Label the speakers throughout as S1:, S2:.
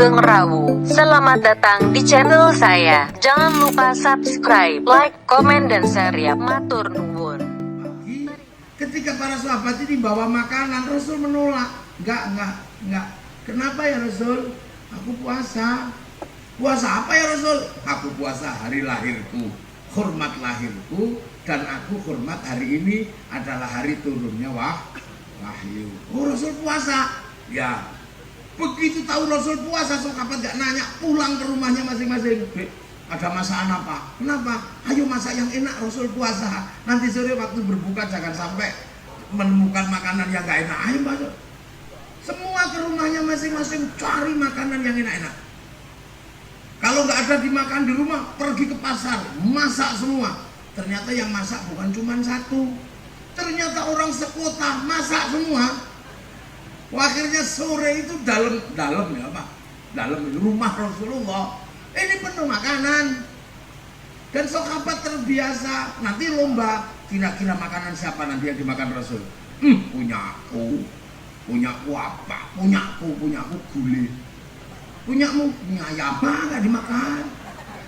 S1: Sugeng Rawu. Selamat datang di channel saya. Jangan lupa subscribe, like, komen, dan share ya. Matur nuwun.
S2: Ketika para sahabat ini bawa makanan, Rasul menolak. Enggak. Kenapa ya Rasul? Aku puasa. Puasa apa ya Rasul? Aku puasa hari lahirku, hormat lahirku, dan aku hormat hari ini adalah hari turunnya wahyu. Oh, Rasul puasa. Ya. Begitu tahu Rasul puasa, sahabat gak nanya, pulang ke rumahnya masing-masing. Ada masakan apa? Kenapa? Ayo masak yang enak, Rasul puasa. Nanti sore waktu berbuka jangan sampai menemukan makanan yang gak enak. Ayo masuk. Semua ke rumahnya masing-masing cari makanan yang enak-enak. Kalau nggak ada dimakan di rumah, pergi ke pasar, masak semua. Ternyata yang masak bukan cuma satu. Ternyata orang sekota masak semua. Akhirnya sore itu dalam ya Pak, dalam rumah Rasulullah ini penuh makanan. Dan sahabat terbiasa nanti lomba, kira-kira makanan siapa nanti yang dimakan Rasul? Punyaku apa? Punyaku gulai. Punyamu punya ayam nggak dimakan.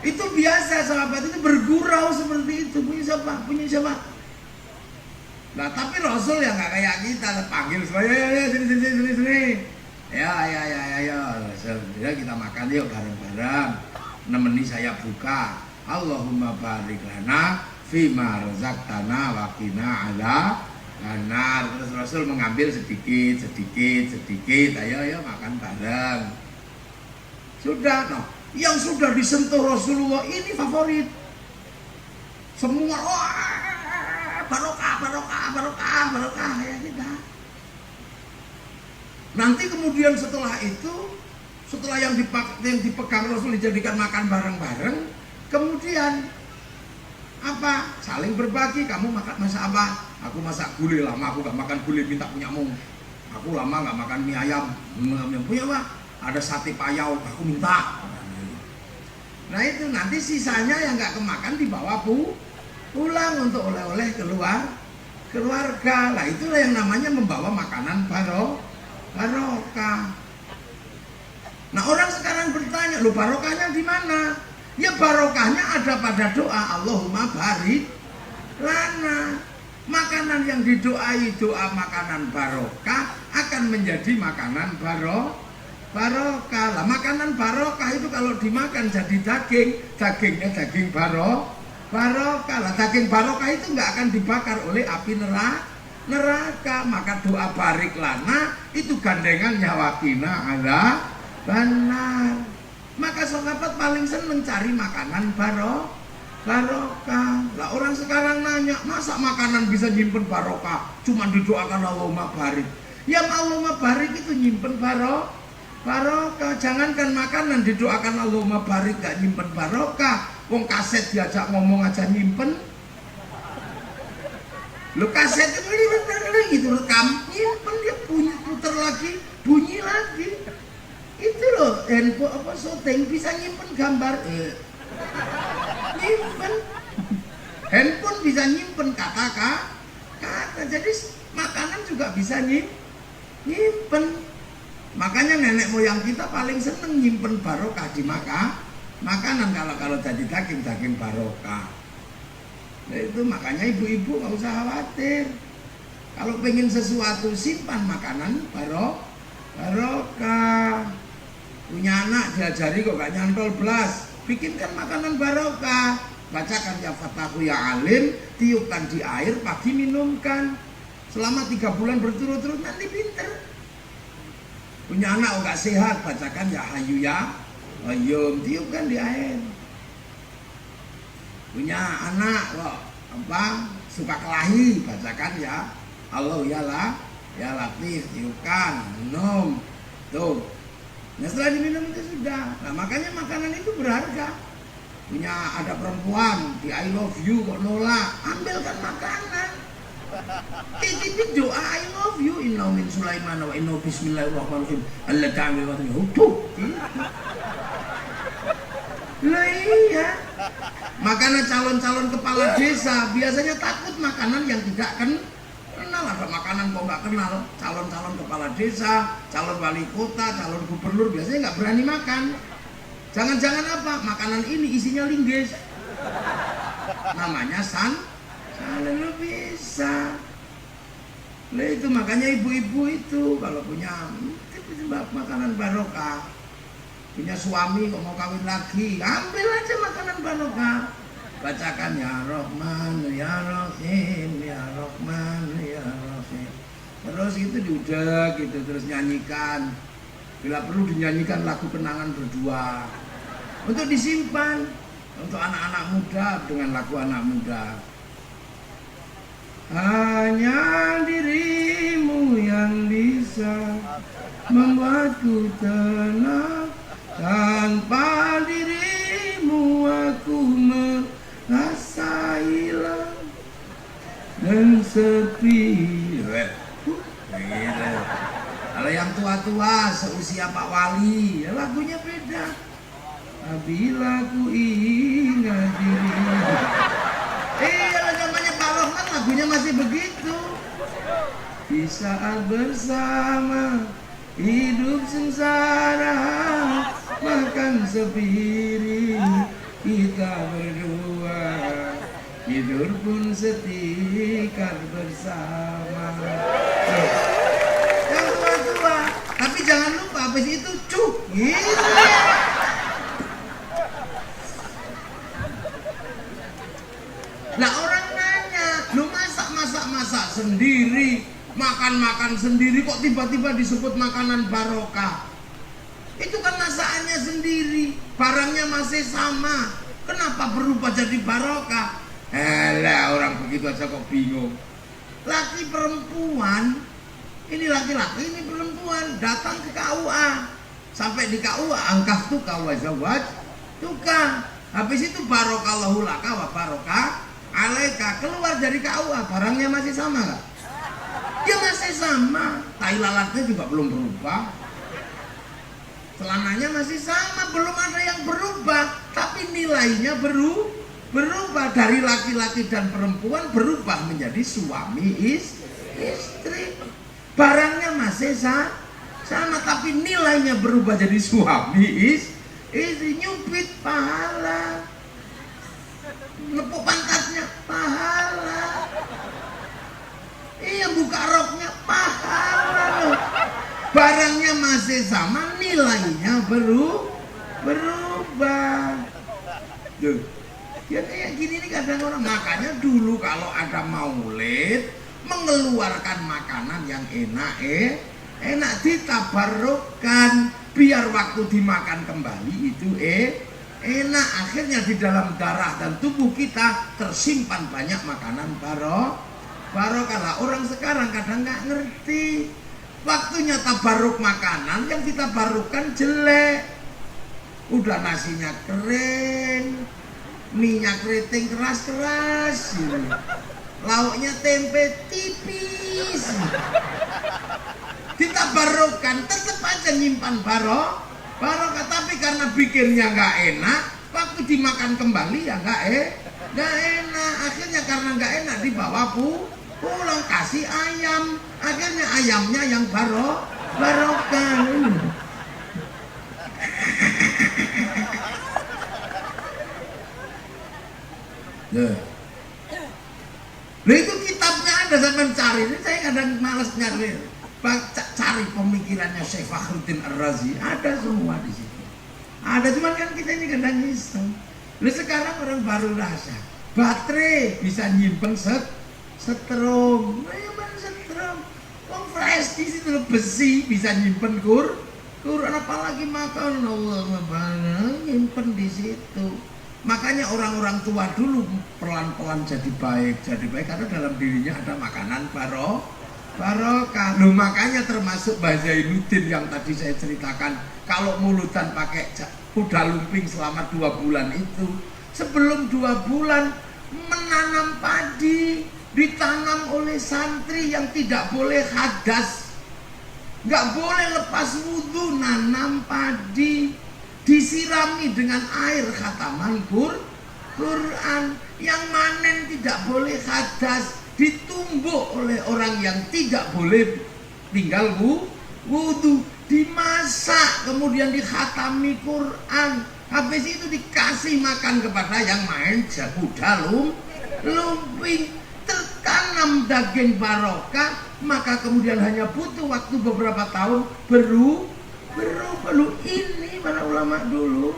S2: Itu biasa sahabat itu bergurau seperti itu. Punya siapa? Nah tapi Rasul ya nggak kayak kita, panggil semuanya, sini. Ya, Rasul. Ya kita makan yuk bareng-bareng. Nemeni saya buka. Allahumma barik lana fima razaqtana wa qina adzabannar. Terus Rasul mengambil sedikit. Ayo makan bareng. Sudah, yang sudah disentuh Rasulullah ini favorit. Semua barokah ya kita. Nanti kemudian setelah itu, setelah yang dipegang Rasul dijadikan makan bareng-bareng, kemudian apa? Saling berbagi. Kamu masak apa? Aku masak gulai, lama aku gak makan gulai, minta punyamu. Aku lama gak makan mie ayam, punya apa? Ada sate payau, aku minta. Nah itu nanti sisanya yang gak kemakan dibawa pulang untuk oleh-oleh keluarga. Lah itulah yang namanya membawa makanan barokah. Nah orang sekarang bertanya, loh barokahnya di mana? Ya barokahnya ada pada doa Allahumma barik lana. Makanan yang didoai doa makanan barokah akan menjadi makanan barokah. Lah makanan barokah itu kalau dimakan jadi dagingnya daging barokah. Lah daging barokah itu nggak akan dibakar oleh api neraka. Maka doa barik lana itu gandengan nyawa kina ada benar. Maka sahabat paling seneng cari makanan barokah. Lah orang sekarang nanya, masa makanan bisa nyimpen barokah? Cuma didoakan Allahumma barik. Yang Allahumma barik itu nyimpen barokah. Jangankan makanan didoakan Allahumma barik gak nyimpen barokah. Wong kaset diajak ngomong aja nyimpen. Lo kaset itu rekam nyimpen, dia puter lagi, bunyi lagi. Itu loh handphone syuting bisa nyimpen gambar. Nyimpen. Handphone bisa nyimpen kata. Jadi makanan juga bisa nyimpen. Makanya nenek moyang kita paling seneng nyimpen barokah di makanan. Kalau jadi daging barokah. Nah itu makanya ibu-ibu nggak usah khawatir. Kalau pengen sesuatu simpan makanan barokah. Punya anak diajari kok gak nyantol belas. Bikinkan makanan barokah. Bacakan ya Fatahu ya Alim, tiupkan di air, pagi minumkan. Selama 3 bulan berturut-turut nanti pinter. Punya anak gak sehat, bacakan ya Hayu ya Qayyum, tiupkan di air. Punya anak kok suka kelahi, bacakan ya Allah ya Latif, tiupkan, minum. Tuh. Nah setelah diminum itu sudah. Nah makanya makanan itu berharga. Punya ada perempuan di I love you kok nolak, ambilkan makanan. Ini doa I love you, inna min Sulaiman wa inna bismillahirrahmanirrahim. Allah ta'amil wa ta'amil. Lah iya. Makanya calon-calon kepala desa biasanya takut makanan yang tidak kena. kenal, ada makanan kok nggak kenal. Calon-calon kepala desa, calon wali kota, calon gubernur biasanya nggak berani makan. Jangan-jangan apa? Makanan ini isinya linggis. Namanya lu bisa. Lah itu makanya ibu-ibu itu kalau punya makanan barokah, punya suami kok mau kawin lagi, ambil aja makanan barokah. Bacakan ya Rahman ya Rahim ya Rahman ya Rahim. Terus itu diudah gitu, terus nyanyikan. Bila perlu dinyanyikan lagu kenangan berdua. Untuk disimpan untuk anak-anak muda dengan lagu anak muda. Hanya dirimu yang bisa membuatku tenang. Tanpa dirimu aku merasa hilang dan sepi. Kalau yang tua-tua seusia Pak Wali, ya lagunya beda. Bila ku ingat dirimu. Kalau zamannya Pak Rohman lagunya masih begitu. Di saat bersama hidup sengsara, makan sepiring kita berdua, tidur pun setikar bersama. Yang tua-tua, tapi jangan lupa habis itu cuk gitu. Nah orang nanya, lu masak sendiri, makan sendiri, kok tiba-tiba disebut makanan barokah? Itu kan masakannya sendiri, barangnya masih sama, kenapa berubah jadi barokah? Alah, orang begitu aja kok bingung. Laki perempuan, ini laki-laki, ini perempuan, datang ke KUA. Sampai di KUA, angkaf tuka wa zawaj tuka. Habis itu barokallahu laka wa barokah alaika. Keluar dari KUA, barangnya masih sama gak? Ya masih sama, tai lalatnya juga belum berubah, celananya masih sama, belum ada yang berubah, tapi nilainya berubah dari laki-laki dan perempuan berubah menjadi suami istri. Barangnya masih sama, tapi nilainya berubah jadi suami istri. Nyubit pahala, nepuk pantatnya pahala. Iya, buka roknya pahala loh. Barangnya masih sama, nilainya berubah. Duh. Ya kayak gini nih kadang orang. Makanya dulu kalau ada maulid mengeluarkan makanan yang enak ditabarukkan biar waktu dimakan kembali itu enak. Akhirnya di dalam darah dan tubuh kita tersimpan banyak makanan barokah lah. Orang sekarang kadang nggak ngerti. Waktunya tabaruk makanan, yang ditabarukkan jelek. Udah nasinya kering, minyak keriting keras-keras, lauknya tempe tipis. Ditabarukkan, tetap aja nyimpan barokah, tapi karena bikinnya nggak enak, waktu dimakan kembali ya nggak enak. Akhirnya karena nggak enak dibawa pulang, kasih ayam, akhirnya ayamnya yang barokah. Nah itu kitabnya ada, saya mencari. Ini saya kadang malas nyari. Cari pemikirannya Syekh Fakhruddin Ar-Razi, ada semua di situ. Ada, cuman kan kita ini kadang iseng. Lalu sekarang orang baru rasa baterai bisa nyimpen setrum. Nah, yang setrum, fresh di situ besi bisa nyimpen Quran, apalagi makan Allah nyimpen di situ. Makanya orang-orang tua dulu pelan-pelan jadi baik karena dalam dirinya ada makanan barokah. Loh, makanya termasuk Mbah Zainuddin yang tadi saya ceritakan, kalau mulutan pakai kuda lumping selama 2 bulan itu, sebelum 2 bulan menanam padi, ditanam oleh santri yang tidak boleh hadas, nggak boleh lepas wudhu, nanam padi, disirami dengan air khataman Quran, yang manen tidak boleh hadas, ditumbuk oleh orang yang tidak boleh tinggal wudhu, dimasak, kemudian dikhatami Quran, habis itu dikasih makan kepada yang main kuda lumping, tertanam daging barokah, maka kemudian hanya butuh waktu beberapa tahun berubah. Ini para ulama dulu.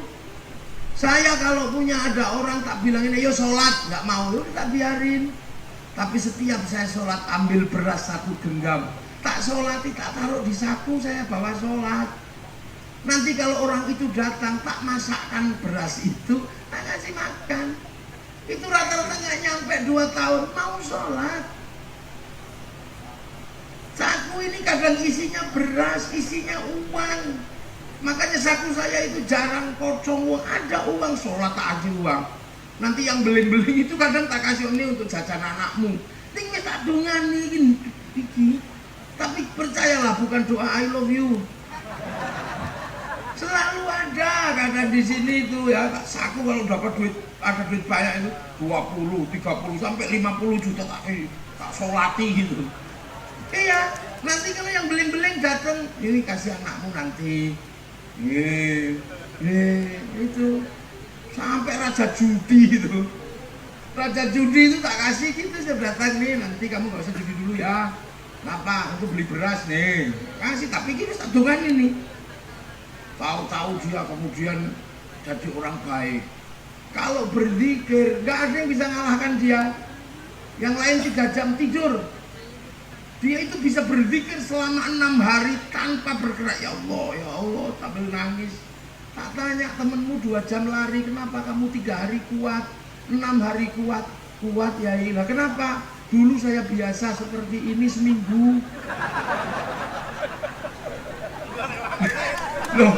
S2: Saya kalau punya ada orang tak bilangin ayo sholat, nggak mau, tak biarin. Tapi setiap saya sholat ambil beras 1 genggam, tak sholati, tak taruh di saku, saya bawa sholat. Nanti kalau orang itu datang, tak masakkan beras itu, tak kasih makan. Itu rata-rata nggak nyampe 2 tahun mau sholat. Saku ini kadang isinya beras, isinya uang. Makanya saku saya itu jarang kosong, ada uang, sholat tak ada uang. Nanti yang beling-beling itu kadang tak kasih ini untuk jajan anakmu. Tinggal tak dongani ini. Tapi percayalah, bukan doa I love you. Selalu ada kadang di sini itu ya, saku kalau dapat duit, ada duit banyak itu 20, 30 sampai 50 juta tak sholati gitu. Iya, nanti kalau yang beling-beling datang, ini kasih anakmu nanti. Itu sampai raja judi itu. Raja judi itu tak kasih gitu, saya datang nih, nanti kamu gak usah judi dulu ya. Kenapa? Untuk beli beras nih. Kasih, tapi kita tak dongan ini. Tahu-tahu dia kemudian jadi orang baik. Kalau berzikir, gak ada yang bisa ngalahkan dia. Yang lain 3 jam tidur, dia itu bisa berzikir selama 6 hari tanpa bergerak. Ya Allah, sambil nangis. Tak tanya temenmu 2 jam lari, kenapa kamu 3 hari kuat, 6 hari kuat? Kuat ya ilah. Kenapa? Dulu saya biasa seperti ini seminggu. Loh,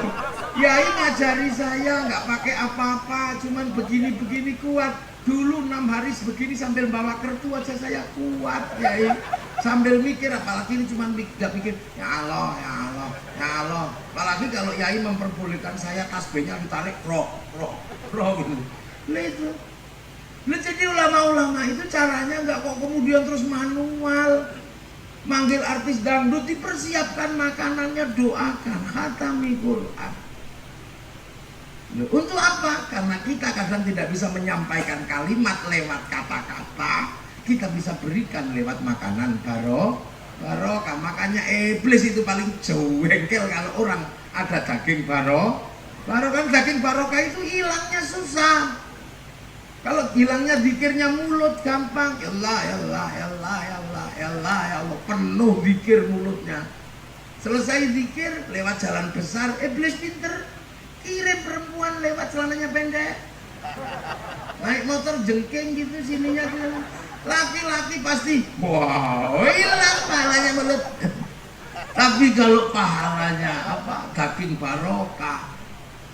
S2: Yai ngajari saya nggak pakai apa-apa, cuman begini-begini kuat. Dulu 6 hari sebegini sambil bawa kertu aja saya kuat, Yai. Sambil mikir, apalagi ini cuma gak pikir, ya Allah. Apalagi kalau Yai memperbolehkan saya tasbihnya ditarik, roh gitu. Itu. Jadi ulama-ulama itu caranya nggak kok kemudian terus manual. Manggil artis dangdut, dipersiapkan makanannya, doakan, khatami Quran. Untuk apa? Karena kita kadang tidak bisa menyampaikan kalimat lewat kata-kata, kita bisa berikan lewat makanan barokah. Makanya iblis itu paling jengkel kalau orang ada daging barokah. Kan daging barokah itu hilangnya susah. Kalau hilangnya zikirnya mulut gampang. Ya Allah, penuh zikir mulutnya. Selesai zikir lewat jalan besar, iblis pinter, kirim perempuan lewat celananya pendek, naik motor jengking gitu sininya tuh. Laki-laki pasti wow, hilang pahalanya mulut. Tapi kalau pahalanya daging barokah,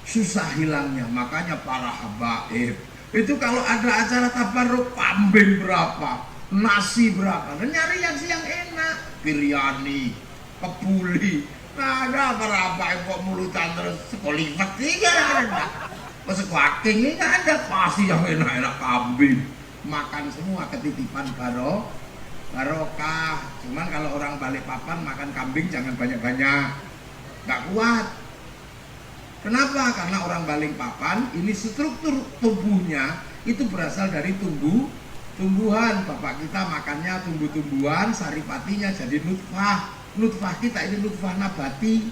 S2: susah hilangnya. Makanya para habaib itu kalau ada acara tabarruk, kambing berapa, nasi berapa, dan nyari yang enak, biryani, kebuli. Nah, ada apa kok mulutan terus sekolivet tiga ada. Pas kuaking ini nggak ada, pasti yang enak-enak kambing. Makan semua ketitipan barokah. Cuman kalau orang Balikpapan makan kambing jangan banyak-banyak, nggak kuat. Kenapa? Karena orang Balikpapan ini struktur tubuhnya itu berasal dari tumbuhan. Bapak kita makannya tumbuh-tumbuhan, saripatinya jadi nutfah. Nutfah kita ini nutfah nabati.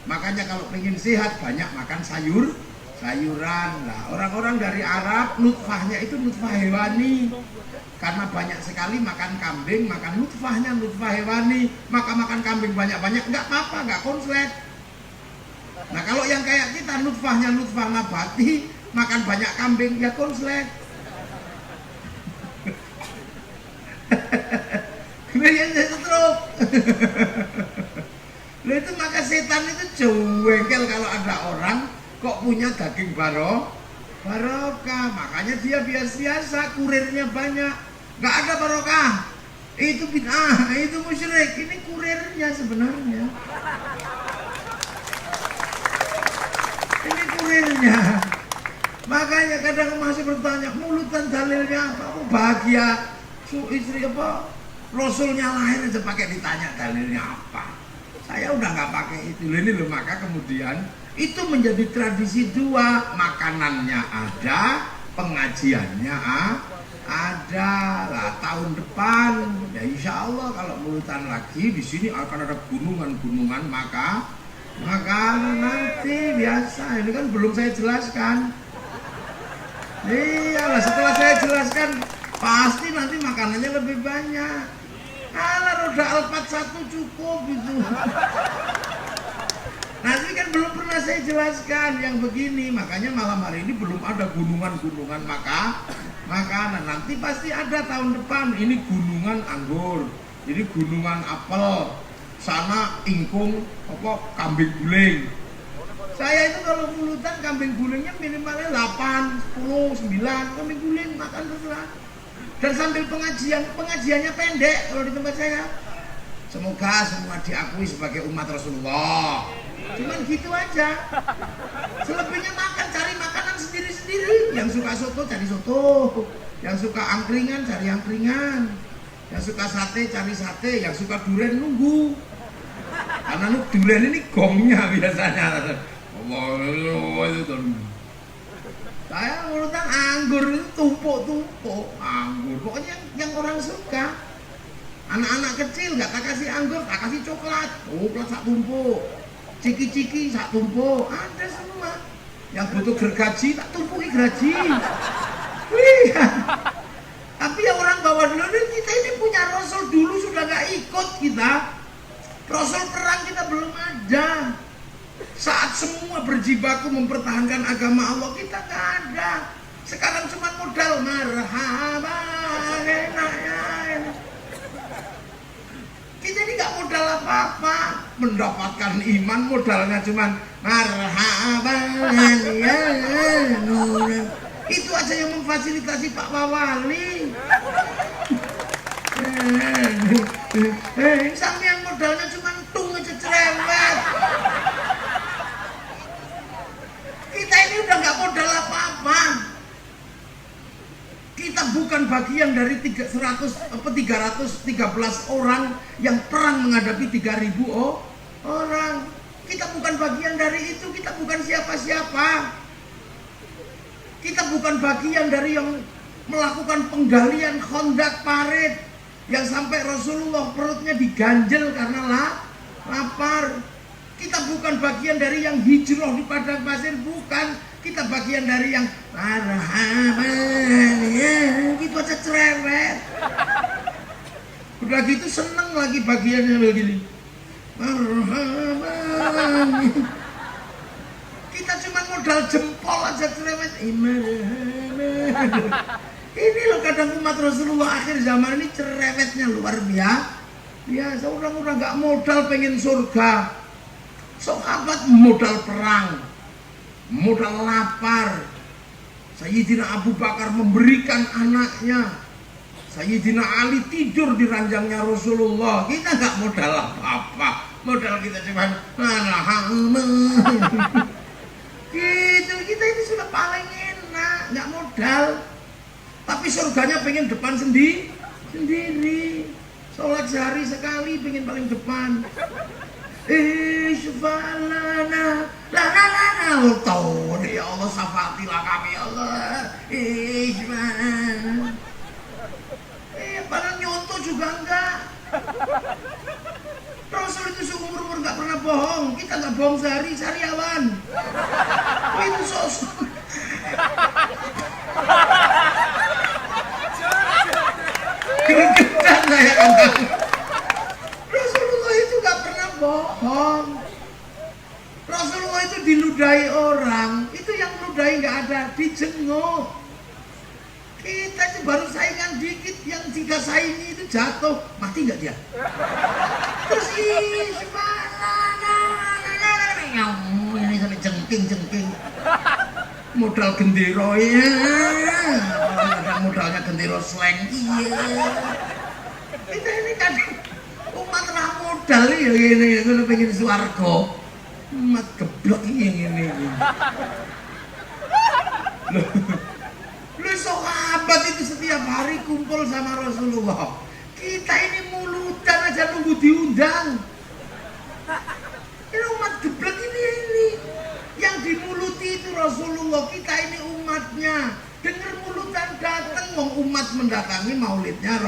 S2: Makanya kalau pengen sehat banyak makan sayuran. Nah, orang-orang dari Arab nutfahnya itu nutfah hewani. Karena banyak sekali makan kambing, makan nutfahnya nutfah hewani. Maka makan kambing banyak-banyak nggak apa-apa, nggak konslet. Nah kalau yang kayak kita nutfahnya nutfah nabati, makan banyak kambing ya konslet. Kemudian saya stroke. Lalu itu maka setan itu jengkel kalau ada orang kok punya daging barokah. Makanya dia biasa, kurirnya banyak, nggak ada barokah. Itu bid'ah, itu musyrik. Ini kurirnya sebenarnya. Ini kurirnya. Makanya kadang masih bertanya, mulutan dalilnya apa? Aku bahagia, istri apa? Rasulnya lahir aja pakai ditanya dalilnya apa. Saya udah nggak pakai itu. Ini loh, maka kemudian itu menjadi tradisi dua, makanannya ada, pengajiannya ada. Lah tahun depan ya insya Allah kalau mulutan lagi di sini akan ada gunungan-gunungan makanan nanti biasa. Ini kan belum saya jelaskan. Iyalah, setelah saya jelaskan pasti nanti makanannya lebih banyak. Alah, roda Alphard 1 cukup itu. Nanti kan belum pernah saya jelaskan yang begini. Makanya malam hari ini belum ada gunungan-gunungan makanan. Nanti pasti ada tahun depan. Ini gunungan anggur, ini gunungan apel, sana ingkung kambing guling. Saya itu kalau mulutan kambing gulingnya minimalnya 8, 10, 9 kambing guling makan terserah. Dan sambil pengajiannya pendek kalau di tempat saya. Semoga semua diakui sebagai umat Rasulullah. Cuman gitu aja. Selebihnya cari makanan sendiri-sendiri. Yang suka soto cari soto, yang suka angkringan cari angkringan, yang suka sate cari sate, yang suka durian nunggu. Karena durian ini gongnya biasanya. Saya urutan anggur itu tumpuk anggur. Pokoknya yang orang suka. Anak-anak kecil nggak tak kasih anggur, tak kasih coklat sak tumpuk. Ciki-ciki sak tumpuk, ada semua. Yang butuh gergaji tak tumpuki gergaji. Wih. Tapi ya orang bawah dulu kita ini punya Rasul dulu sudah nggak ikut kita. Rasul perang kita belum ada. Saat semua berjibaku mempertahankan agama Allah, kita nggak ada. Sekarang cuma modal marhaba, enaknya. Kita ini nggak modal apa-apa. Mendapatkan iman modalnya cuma marhaba, ya. Itu aja yang memfasilitasi Pak Wawali. Sampean modalnya cuma tung aja cerewet. Kita ini udah nggak modal apa-apa. Kita bukan bagian dari 313 orang yang perang menghadapi 3.000 orang. Kita bukan bagian dari itu. Kita bukan siapa-siapa. Kita bukan bagian dari yang melakukan penggalian Khandaq parit yang sampai Rasulullah perutnya diganjel karena lapar. Kita bukan bagian dari yang hijrah di padang pasir, bukan. Kita bagian dari yang marhaban, ya, gitu aja cerewet. Udah gitu seneng lagi bagiannya begini. Marhaban. Kita cuma modal jempol aja cerewet. Ini loh kadang umat Rasulullah akhir zaman ini cerewetnya luar biasa. Orang-orang gak modal pengen surga. Sahabat modal perang, modal lapar. Sayyidina Abu Bakar memberikan anaknya. Sayyidina Ali tidur di ranjangnya Rasulullah. Kita nggak modal apa-apa. Modal kita cuma gitu. Kita itu sudah paling enak, nggak modal. Tapi surganya pengen depan sendiri. Sholat sehari sekali pengen paling depan. Isfalana lana tahu ya Allah, safatilah kami ya Allah. Isfalana. Padahal nyontoh juga enggak. Rasul itu seumur-umur enggak pernah bohong. Kita enggak bohong sehari-hariawan. Itu sosok. Geregetan saya kan. Rasulullah itu enggak pernah bohong. Rasulullah itu diludahi orang. Itu yang meludahi enggak ada, dijenguk. Kita itu baru saingan dikit, yang tiga saingi itu jatuh, mati nggak dia? Terus ini sampai jengking, modal gendero ya, ada modalnya gendero slang iya. Kita ini kan umat ra modal ya ini, kalau pengen swarga, umat geblek ini. Sahabat itu setiap hari kumpul sama Rasulullah. Kita ini mulutan aja nunggu diundang. Ini umat geblek ini. Yang dimuluti itu Rasulullah, kita ini umatnya. Dengar mulutan datang, wong umat mendatangi maulidnya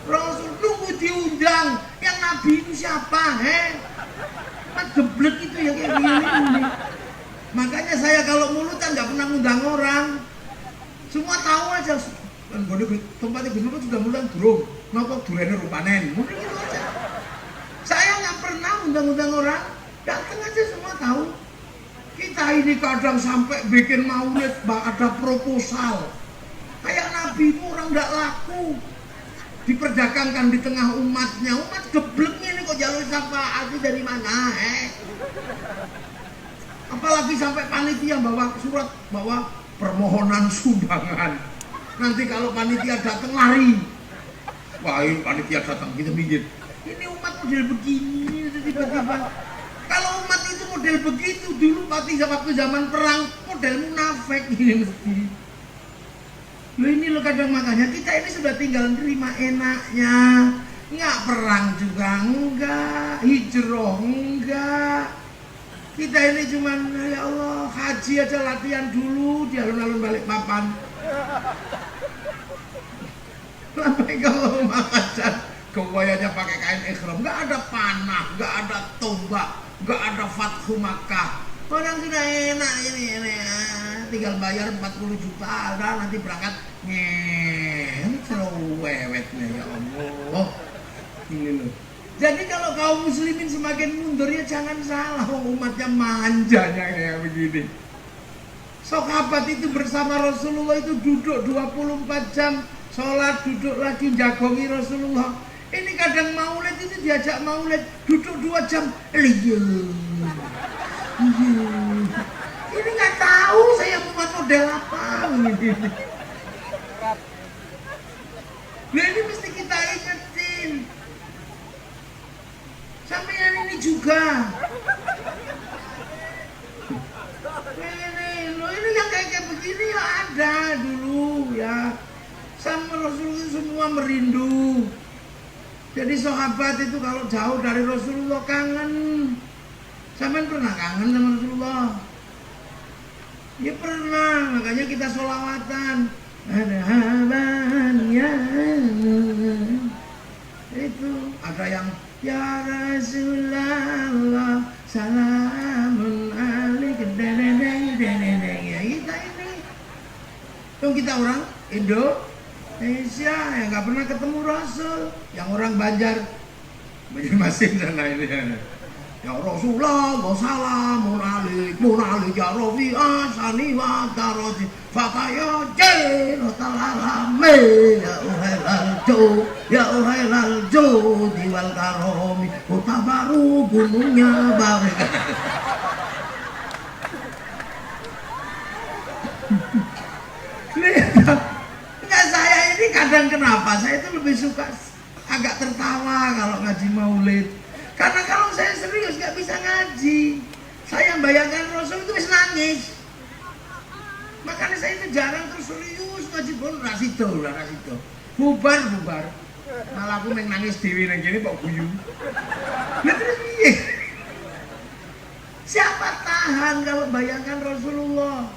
S2: Rasul, nunggu diundang. Yang Nabi itu siapa? Umat geblek itu yang kayak gini. Makanya saya kalau mulutan nggak pernah ngundang orang. Semua tahu aja. Tempatnya Gus Nur juga mulang durung. Napa durene rupanen. Mungkin gitu aja. Saya nggak pernah undang-undang orang. Datang aja semua tahu. Kita ini kadang sampai bikin maulid ada proposal. Kayak Nabi itu orang nggak laku. Diperdagangkan di tengah umatnya. Umat gebleknya ini kok jalur syafaat dari mana? Apalagi sampai panitia bawa surat bahwa permohonan sumbangan. Nanti kalau panitia datang lari. Wah, ini panitia datang kita minggir. Ini umat model begini tiba-tiba. Kalau umat itu model begitu dulu waktu zaman perang model munafik ini mesti. Loh ini loh kadang makanya kita ini sudah tinggal nerima enaknya. Nggak perang juga enggak, hijrah enggak. Kita ini cuman ya Allah haji aja latihan dulu di alun-alun Balikpapan. Sampai kalau Makassar gawaiannya pakai kain ihram, nggak ada panah, nggak ada tombak, nggak ada Fathu Makkah. Orang sudah enak ini tinggal bayar 40 juta, nah, nanti berangkat cerewetnya ya Allah. Ini loh. Jadi kalau kaum muslimin semakin mundur ya jangan salah, umatnya manjanya kayak begini. Sahabat itu bersama Rasulullah itu duduk 24 jam, sholat duduk lagi jagongi Rasulullah. Ini kadang maulid itu diajak maulid duduk 2 jam, ini nggak tahu saya umat model apa ini. Nah ini mesti kita ingetin. Sampai yang ini juga. Ini yang kayak begini ya ada dulu ya. Sama Rasulullah semua merindu. Jadi sahabat itu kalau jauh dari Rasulullah kangen. Sampai pernah kangen sama Rasulullah? Ya pernah, makanya kita sholawatan. Marhaban ya. Itu ada yang ya Rasulullah salamun alaika ya kita ini. Tuh kita orang Indonesia yang nggak pernah ketemu Rasul, yang orang Banjarmasin sana ini. Ya Rasulullah wa salamun alaik ya Rafi asani wa taroti fataya jenotal alame ya uhailal jo diwal karomi kota baru gunungnya baru. Enggak, saya ini kadang kenapa saya itu lebih suka agak tertawa kalau ngaji maulid. Karena kalau saya serius nggak bisa ngaji. Saya bayangkan Rasul itu bisa nangis. Makanya saya itu jarang terus serius ngaji pun rasito. Bubar. Malah aku nangis dewi nang kene kok guyu. Nah terus piye? Siapa tahan kalau bayangkan Rasulullah?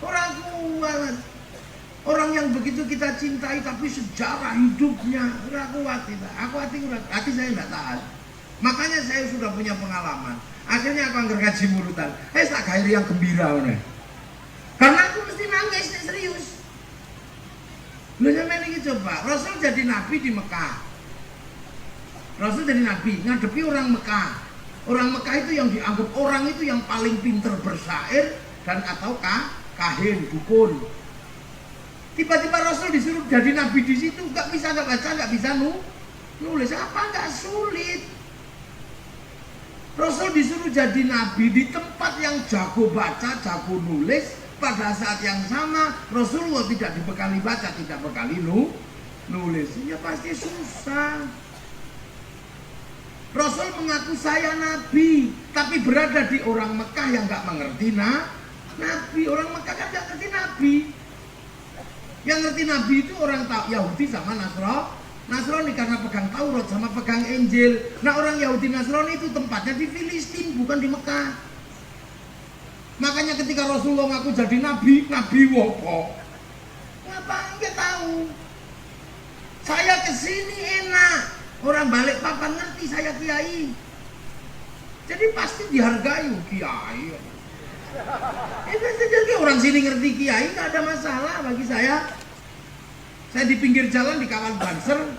S2: Orang kuat. Orang yang begitu kita cintai tapi sejarah hidupnya ora kuat kita. Hati saya enggak tahan. Makanya saya sudah punya pengalaman. Akhirnya aku anggar ngaji mulutan. Tak gairi yang gembira nih. Karena aku mesti nangis serius. Lu sampeyan iki coba, Rasul jadi nabi di Mekah. Rasul jadi nabi ngadepi orang Mekah. Orang Mekah itu yang dianggap orang itu yang paling pinter bersyair dan atau kahin, dukun. Tiba-tiba Rasul disuruh jadi nabi di situ, nggak bisa baca, nggak bisa nulis. Apa nggak sulit? Rasul disuruh jadi nabi di tempat yang jago baca, jago nulis. Pada saat yang sama Rasulullah tidak dibekali baca, tidak bekali nulis. Ya pasti susah. Rasul mengaku saya nabi, tapi berada di orang Mekah yang nggak mengerti nabi. Orang Mekah kan nggak ngerti nabi. Yang ngerti nabi itu orang Yahudi sama Nasrani karena pegang Taurat sama pegang Injil. Nah orang Yahudi Nasrani itu tempatnya di Filistin, bukan di Mekah. Makanya ketika Rasulullah ngaku jadi nabi, nabi wopo. Ngapain nggak tahu? Saya kesini enak, orang balik papan ngerti saya kiai. Jadi pasti dihargai kiai. Itu jadi orang sini ngerti kiai nggak ada masalah bagi saya. Saya di pinggir jalan dikawal banser,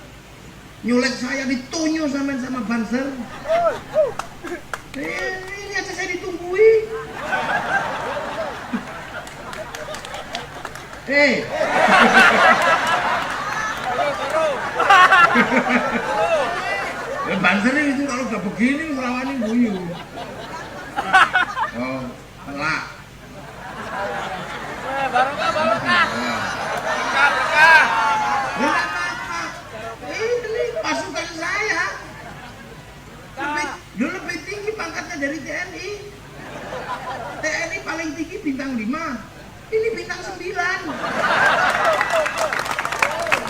S2: nyulek saya ditunjuk sama banser. Ini aja saya ditunggui. Banser itu kalau udah begini melawanin guyu. Oh, pelak. Barokah. Ini pasukan saya. Lebih tinggi pangkatnya dari TNI. TNI paling tinggi bintang 5. Ini bintang 9.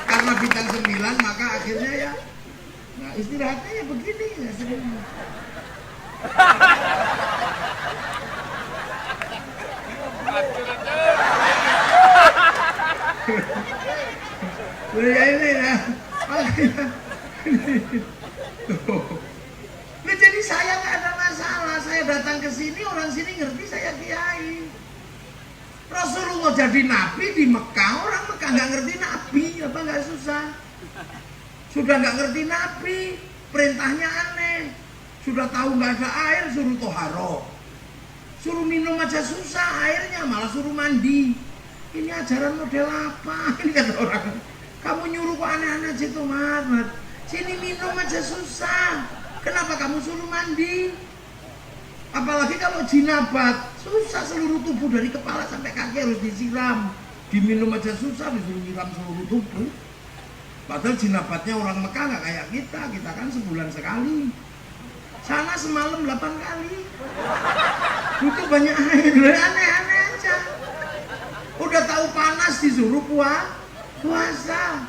S2: Karena bintang 9 maka akhirnya ya. Nah istirahatnya ya begini ya sebenarnya. Ya ini ya. Nah, jadi saya nggak ada masalah. Saya datang ke sini, orang sini ngerti saya kiai. Rasulullah jadi nabi di Mekah, orang Mekah nggak ngerti nabi, apa nggak susah? Sudah nggak ngerti nabi, perintahnya aneh. Sudah tahu nggak ada air, suruh toharo. Suruh minum aja susah, airnya malah suruh mandi. Ini ajaran model apa? Ini kata orang. Kamu nyuruh kok aneh-aneh aja tuh, Mat. Sini minum aja susah. Kenapa kamu suruh mandi? Apalagi kalau jinabat, susah seluruh tubuh dari kepala sampai kaki harus disiram. Diminum aja susah, disuruh nyiram seluruh tubuh. Padahal jinabatnya orang Mekah nggak kayak kita kan sebulan sekali. Sana semalam 8 kali. Butuh banyak air, aneh-aneh aja. Udah tahu panas disuruh puasa.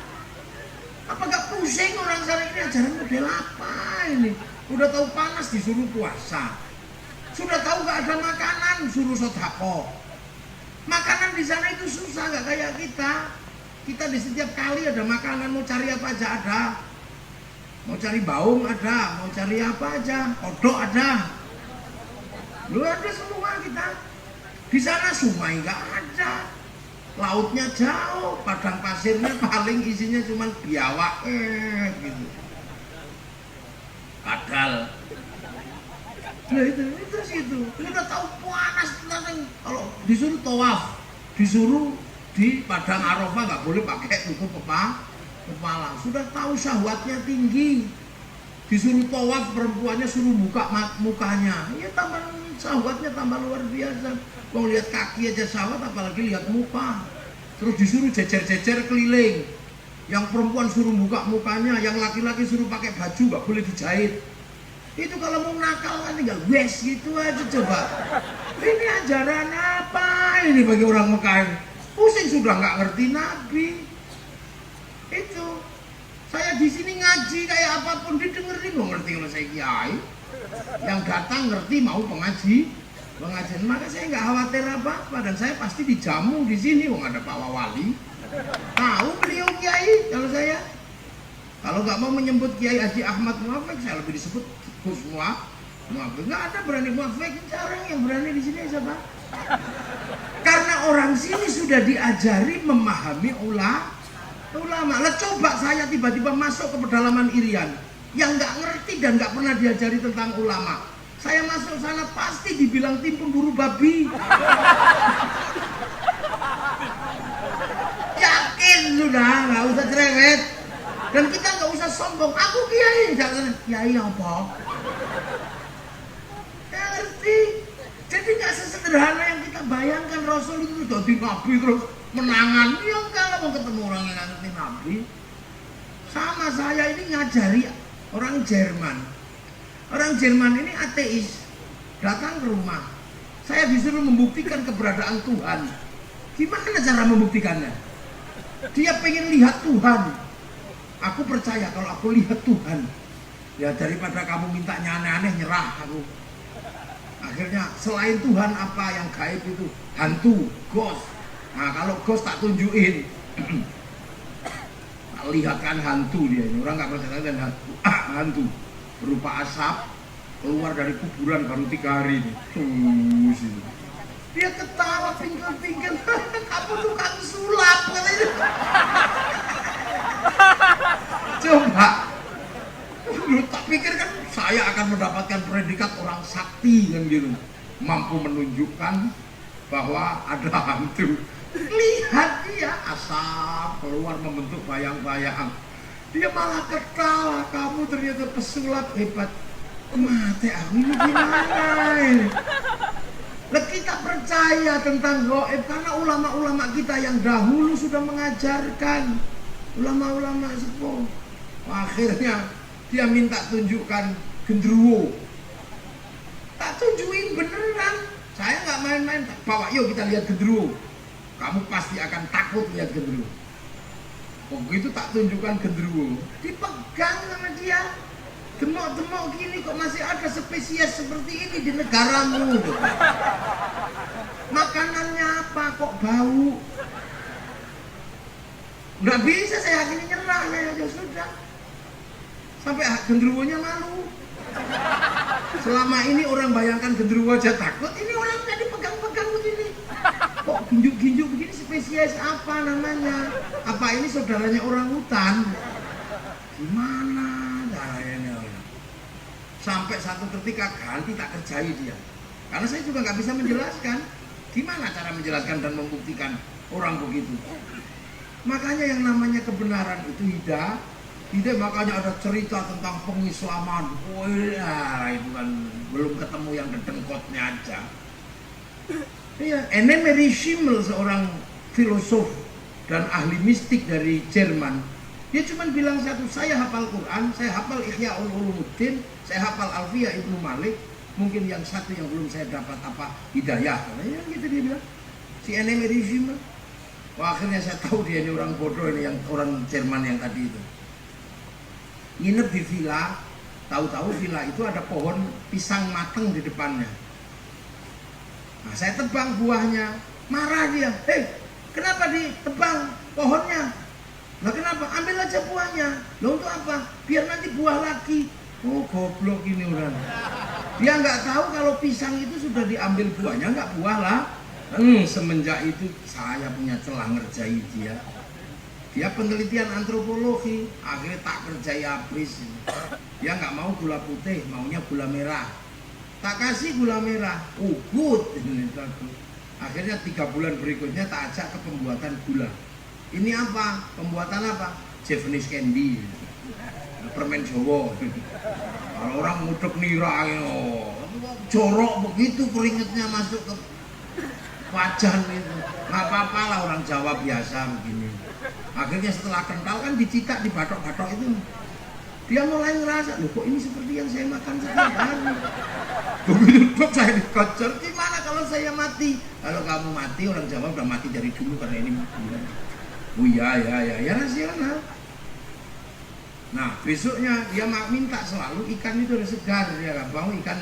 S2: Apa gak pusing orang sana ini ajaran model apa ini? Udah tahu panas disuruh puasa. Sudah tahu gak ada makanan suruh sedekah. Makanan di sana itu susah gak kayak kita. Kita di setiap kali ada makanan, mau cari apa aja ada. Mau cari baung ada, mau cari apa aja, kodok ada. Lu ada semua kita. Di sana sungai nggak ada, lautnya jauh, padang pasirnya paling isinya cuma biawak, gitu. Kadal. Nah itu sih itu. Udah tahu panas kalau disuruh tawaf, disuruh di padang Arafah nggak boleh pakai tutup kepala. Sudah tahu syahwatnya tinggi, disuruh tawaf perempuannya suruh buka mukanya, ya tambah syahwatnya tambah luar biasa. Mau lihat kaki aja syahwat, apalagi lihat muka. Terus disuruh jejer-jejer keliling. Yang perempuan suruh buka mukanya, yang laki-laki suruh pakai baju nggak boleh dijahit. Itu kalau mau nakal kan tinggal wes gitu aja coba. Ini ajaran apa ini bagi orang Mekah ini? Pusing sudah nggak ngerti Nabi. Itu saya di sini ngaji kayak apapun didengerin, mau ngerti kalau saya kiai. Yang datang ngerti mau pengajian, maka saya nggak khawatir apa-apa dan saya pasti dijamu di sini. Wong ada Pak Wali, tahu beliau kiai. Kalau nggak mau menyebut Kiai Haji Ahmad Muafik, saya lebih disebut Gus Muafik. Nggak ada berani Muafik, jarang yang berani di sini siapa? Karena orang sini sudah diajari memahami ulama. Lah coba saya tiba-tiba masuk ke pedalaman Irian yang nggak ngerti dan nggak pernah diajari tentang ulama. Saya masuk sana pasti dibilang tim pemburu babi. Yakin sudah, nggak usah cerewet. Dan kita nggak usah sombong. Aku kiai, jangan kiai apa? Nggak ngerti. Jadi nggak sesederhana yang kita bayangkan. Rasul itu jadi nabi terus menangan. Ya enggak lah, mau ketemu orang yang nggak ngerti nabi. Sama saya ini ngajari orang Jerman. Orang Jerman ini ateis. Datang ke rumah. Saya disuruh membuktikan keberadaan Tuhan. Gimana cara membuktikannya? Dia pengen lihat Tuhan. Aku percaya kalau aku lihat Tuhan, ya daripada kamu mintanya aneh-aneh, nyerah aku. Akhirnya selain Tuhan apa yang gaib itu? Hantu, ghost. Nah kalau ghost tak tunjukin. Tak lihatkan hantu dia ini. Orang nggak percaya dengan hantu. Hantu berupa asap keluar dari kuburan baru 3 hari ini. Dia ketawa pingkel-pingkel. Kamu tukang sulap katanya. Coba. Lu tak pikir kan saya akan mendapatkan predikat orang sakti kan gitu, mampu menunjukkan bahwa ada hantu. Lihat dia asap keluar membentuk bayang-bayang, dia malah ketawa. Kamu ternyata pesulap hebat. Mati aku ini gimana ini? Lah kita percaya tentang gaib karena ulama-ulama kita yang dahulu sudah mengajarkan, ulama-ulama sepuh. Akhirnya dia minta tunjukkan genderuwo. Tak tunjukin beneran. Saya nggak main-main. Bawa yuk kita lihat genderuwo. Kamu pasti akan takut lihat genderuwo. Begitu tak tunjukkan genderuwo, dipegang sama dia. Demok-demok gini kok masih ada spesies seperti ini di negaramu. Makanannya apa kok bau? Nggak bisa saya akhirnya nyerah. Ya sudah. Sampai genderuwonya malu. Selama ini orang bayangkan genderuwo aja takut, ini orang jadi pegang-pegang begini. Kok ginjuk-ginjuk begini, spesies apa namanya? Apa ini saudaranya orang hutan? Gimana caranya? Sampai satu ketika ganti tak kerjai dia. Karena saya juga nggak bisa menjelaskan. Gimana cara menjelaskan dan membuktikan orang begitu? Makanya yang namanya kebenaran itu hidup. Tidak, makanya ada cerita tentang pengislaman. Oh ya, itu kan belum ketemu yang kedengkotnya aja. Iya, Annemarie Schimmel, seorang filosof dan ahli mistik dari Jerman. Dia cuma bilang satu, saya hafal Quran, saya hafal Ihya Ulumuddin, saya hafal Alfiyah Ibnu Malik. Mungkin yang satu yang belum saya dapat apa, hidayah. Ya gitu dia bilang. Si Annemarie Schimmel. Wah, akhirnya saya tahu dia ini orang bodoh, ini yang orang Jerman yang tadi itu. Nginep di villa, tahu-tahu villa itu ada pohon pisang mateng di depannya. Nah, saya tebang buahnya, marah dia. Hei, kenapa ditebang pohonnya? Lah kenapa? Ambil aja buahnya. Loh untuk apa? Biar nanti buah lagi. Oh goblok ini orang. Dia nggak tahu kalau pisang itu sudah diambil buahnya, nggak buah lah. Semenjak itu saya punya celah ngerjai dia. Dia penelitian antropologi, akhirnya tak kerjai habis. Dia nggak mau gula putih, maunya gula merah. Tak kasih gula merah, good. Akhirnya 3 bulan berikutnya tak ajak ke pembuatan gula. Ini apa? Pembuatan apa? Japanese candy, permen Jawa. Kalau orang ngudek nira, jorok begitu keringetnya masuk ke wajan itu. Nggak apa-apa lah, orang Jawa biasa begini. Akhirnya setelah kental kan dicicak, di batok-batok itu. Dia mulai ngerasa, loh kok ini seperti yang saya makan setiap hari. Begitu dok saya dikejar, gimana kalau saya mati? Kalau kamu mati, orang Jawa udah mati dari dulu karena ini. Oh ya rasional. Nah besoknya dia minta selalu ikan itu harus segar, dia nggak mau ikan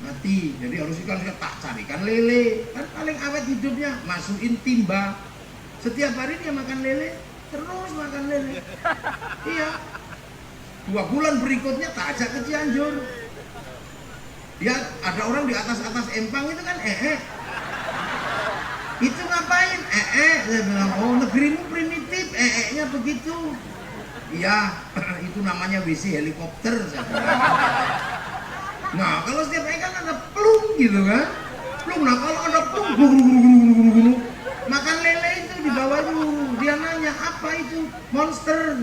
S2: mati. Jadi harus ikan tak carikan lele, kan paling awet hidupnya, masukin timba. Setiap hari dia makan lele, terus makan lele. Iya. 2 bulan berikutnya tak ajak ke Cianjur. Dia ada orang di atas empang itu kan Itu ngapain? Saya bilang, oh negerimu primitif, nya begitu. Iya, itu namanya WC helikopter. Saya bilang. Nah kalau setiap kan ada plung gitu kan. Plung, nah kalau ada plung, makan lele itu di bawah itu. Dia nanya, apa itu? Monster.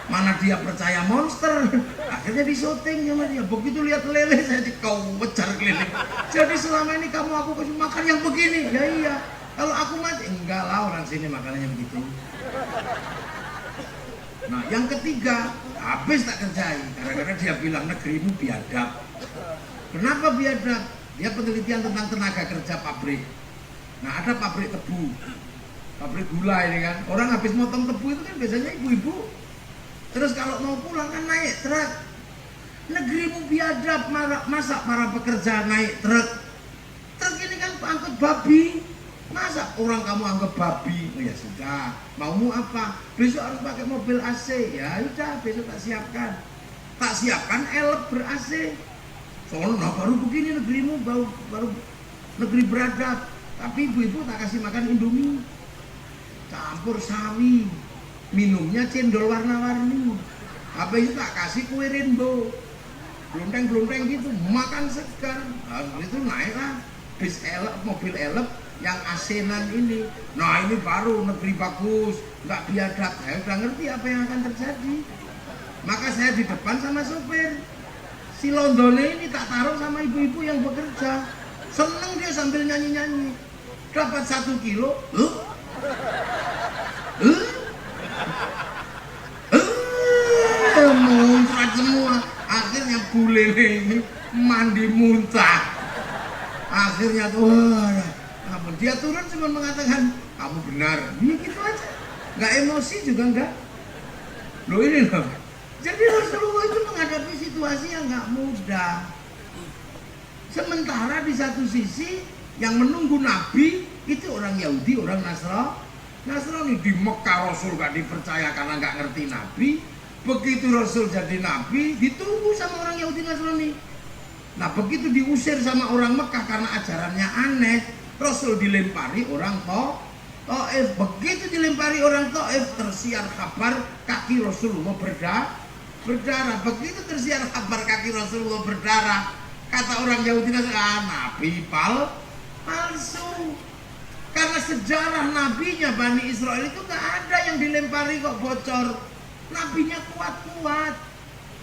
S2: Mana dia percaya monster. Akhirnya disyuting sama dia. Begitu lihat lele, saya kau kejar keliling. Jadi selama ini kamu aku kasih makan yang begini. Ya iya. Kalau aku mati, enggak lah, orang sini makanannya begitu. Nah yang ketiga, habis tak kerjai. Karena dia bilang negerimu biadab. Kenapa biadab? Dia penelitian tentang tenaga kerja pabrik. Nah ada pabrik tebu, pabrik gula ini kan. Orang habis motong tebu itu kan biasanya ibu-ibu Terus kalau mau pulang kan naik truk. Negerimu biadab, masa para pekerja naik truk? Truk ini kan angkut babi. Masa orang kamu anggap babi? Oh ya sudah, maumu apa? Besok harus pakai mobil AC. Ya udah, besok tak siapkan. Tak siapkan elep ber-AC. Soalnya baru begini negerimu, baru negeri beradab. Tapi ibu-ibu tak kasih makan Indomie, campur sawi, minumnya cendol warna-warni. Habis itu tak kasih kue rainbow, blonteng-blonteng gitu, makan segar. Nah, itu naiklah bis elep, mobil elep yang asenan ini. Nah ini baru negeri bagus, nggak biadab. Saya udah ngerti apa yang akan terjadi. Maka saya di depan sama sopir. Si Londone ini tak taruh sama ibu-ibu yang bekerja. Seneng dia sambil nyanyi-nyanyi. Dapat 1 kilo, muncrat semua. Akhirnya bule ini mandi muntah. Akhirnya tuh, dia turun cuma mengatakan kamu benar. Ya gitu aja, nggak emosi juga enggak. Loh ini loh. Jadi Rasulullah itu menghadapi situasi yang nggak mudah. Sementara di satu sisi yang menunggu Nabi itu orang Yahudi, orang Nasrani. Di Mekah Rasul nggak dipercaya karena nggak ngerti Nabi. Begitu Rasul jadi Nabi, ditunggu sama orang Yahudi Nasrani. Nah begitu diusir sama orang Mekah karena ajarannya aneh, Rasul dilempari orang Taif. Begitu dilempari orang Taif, tersiar kabar kaki Rasulullah berdarah. Begitu tersiar kabar kaki Rasulullah berdarah, kata orang Yahudi Nabi palsu. Karena sejarah nabinya Bani Israel itu gak ada yang dilempari kok bocor. Nabinya kuat-kuat.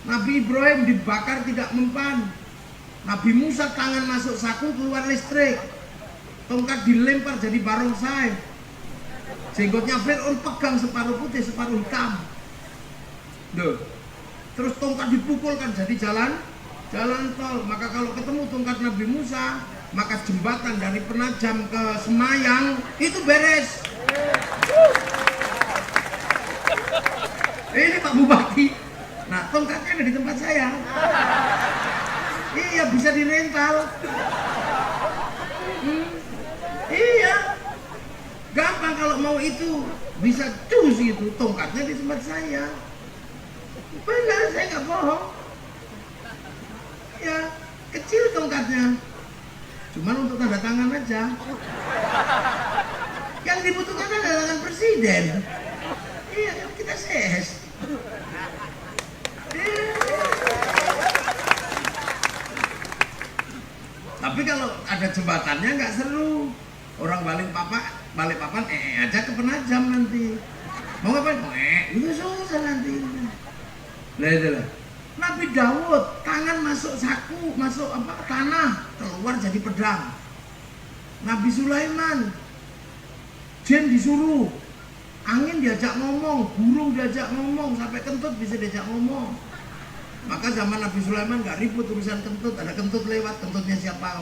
S2: Nabi Ibrahim dibakar tidak mempan. Nabi Musa tangan masuk saku keluar listrik. Tongkat dilempar jadi barongsai. Jenggotnya Fir'aun pegang separuh putih separuh hitam. Duh. Terus tongkat dipukulkan jadi jalan tol. Maka kalau ketemu tongkat Nabi Musa, maka jembatan dari Penajam ke Semayang itu beres. Ini Pak Bupati. Nah, tongkatnya ada di tempat saya. Iya, bisa dirental. Iya. Gampang kalau mau itu. Bisa cus itu, tongkatnya di tempat saya. Benar, saya nggak bohong. Ya, kecil tongkatnya. Cuman untuk tanda tangan aja. Yang dibutuhkan adalah tanda tangan presiden. Iya, kita ses. Tapi kalau ada jembatannya nggak seru. Orang Balikpapan aja ke Penajam nanti. Mau ngapain? Itu susah nanti. Lah itu lah. Nabi Daud tangan masuk saku, masuk tanah, keluar jadi pedang. Nabi Sulaiman jin disuruh, angin diajak ngomong, burung diajak ngomong, sampai kentut bisa diajak ngomong. Maka zaman Nabi Sulaiman gak ribut urusan kentut, ada kentut lewat, kentutnya siapa?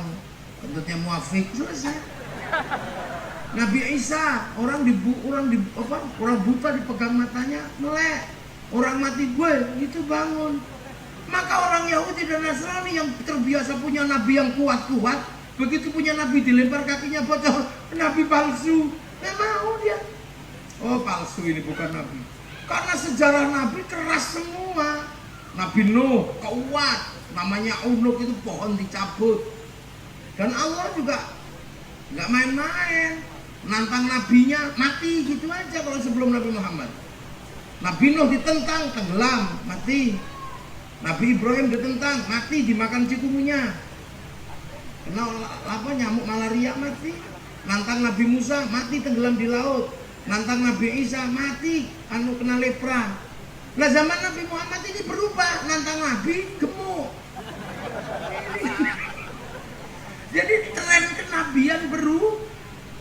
S2: Kentutnya Muafik, selesai. Nabi Isa orang buta dipegang matanya melek, orang mati gue itu bangun. Maka orang Yahudi dan Nasrani yang terbiasa punya nabi yang kuat-kuat, begitu punya nabi dilempar kakinya bocor, nabi palsu, nggak mau dia. Oh palsu ini bukan nabi, karena sejarah nabi keras semua. Nabi Nuh kuat, namanya Unuk itu pohon dicabut, dan Allah juga nggak main-main, nantang nabinya mati gitu aja kalau sebelum Nabi Muhammad. Nabi Nuh ditentang tenggelam mati. Nabi Ibrahim ditentang mati dimakan cikumunya. Kena nyamuk malaria mati. Nantang Nabi Musa mati tenggelam di laut. Nantang Nabi Isa mati kena lepra. Nah zaman Nabi Muhammad ini berubah, nantang Nabi gemuk. Jadi tren kenabian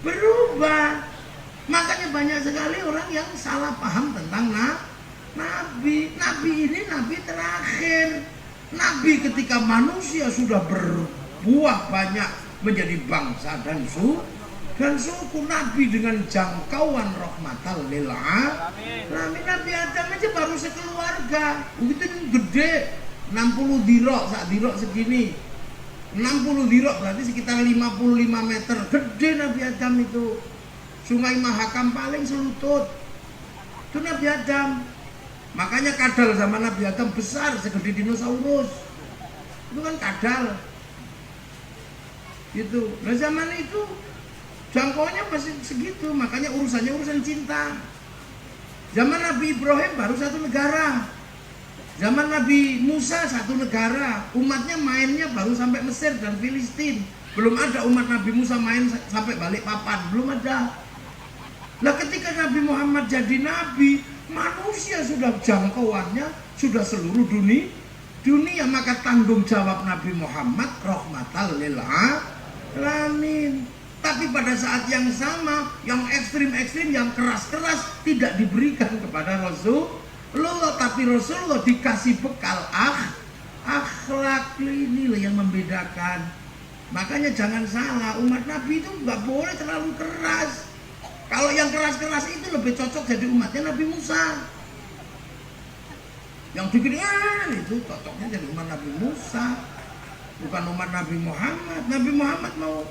S2: berubah. Makanya banyak sekali orang yang salah paham tentang Nabi. Nabi ini nabi terakhir. Nabi ketika manusia sudah berbuah banyak menjadi bangsa dan dan suku Nabi dengan jangkauan rahmatan lil alamin. Nabi Adam aja baru sekeluarga, begitu gede, 60 dirok, sak dirok segini, 60 dirok berarti sekitar 55 meter, gede Nabi Adam itu. Sungai Mahakam paling selutut, itu Nabi Adam. Makanya kadal zaman Nabi Adam besar, segede dinosaurus, itu kan kadal gitu. Nah zaman itu jangkauannya masih segitu, makanya urusannya urusan cinta. Zaman Nabi Ibrahim baru satu negara, zaman Nabi Musa satu negara, umatnya mainnya baru sampai Mesir dan Filistin. Belum ada umat Nabi Musa main sampai Balikpapan, belum ada. Nah ketika Nabi Muhammad jadi nabi, manusia sudah jangkauannya sudah seluruh dunia, maka tanggung jawab Nabi Muhammad rahmatan lil alamin. Tapi pada saat yang sama, yang ekstrim-ekstrim, yang keras-keras tidak diberikan kepada Rasulullah, tapi Rasulullah dikasih bekal akhlak. Ini loh yang membedakan. Makanya jangan salah, umat Nabi itu nggak boleh terlalu keras. Kalau yang keras-keras itu lebih cocok jadi umatnya Nabi Musa. Yang bikin itu cocoknya jadi umat Nabi Musa, bukan umat Nabi Muhammad. Nabi Muhammad mau,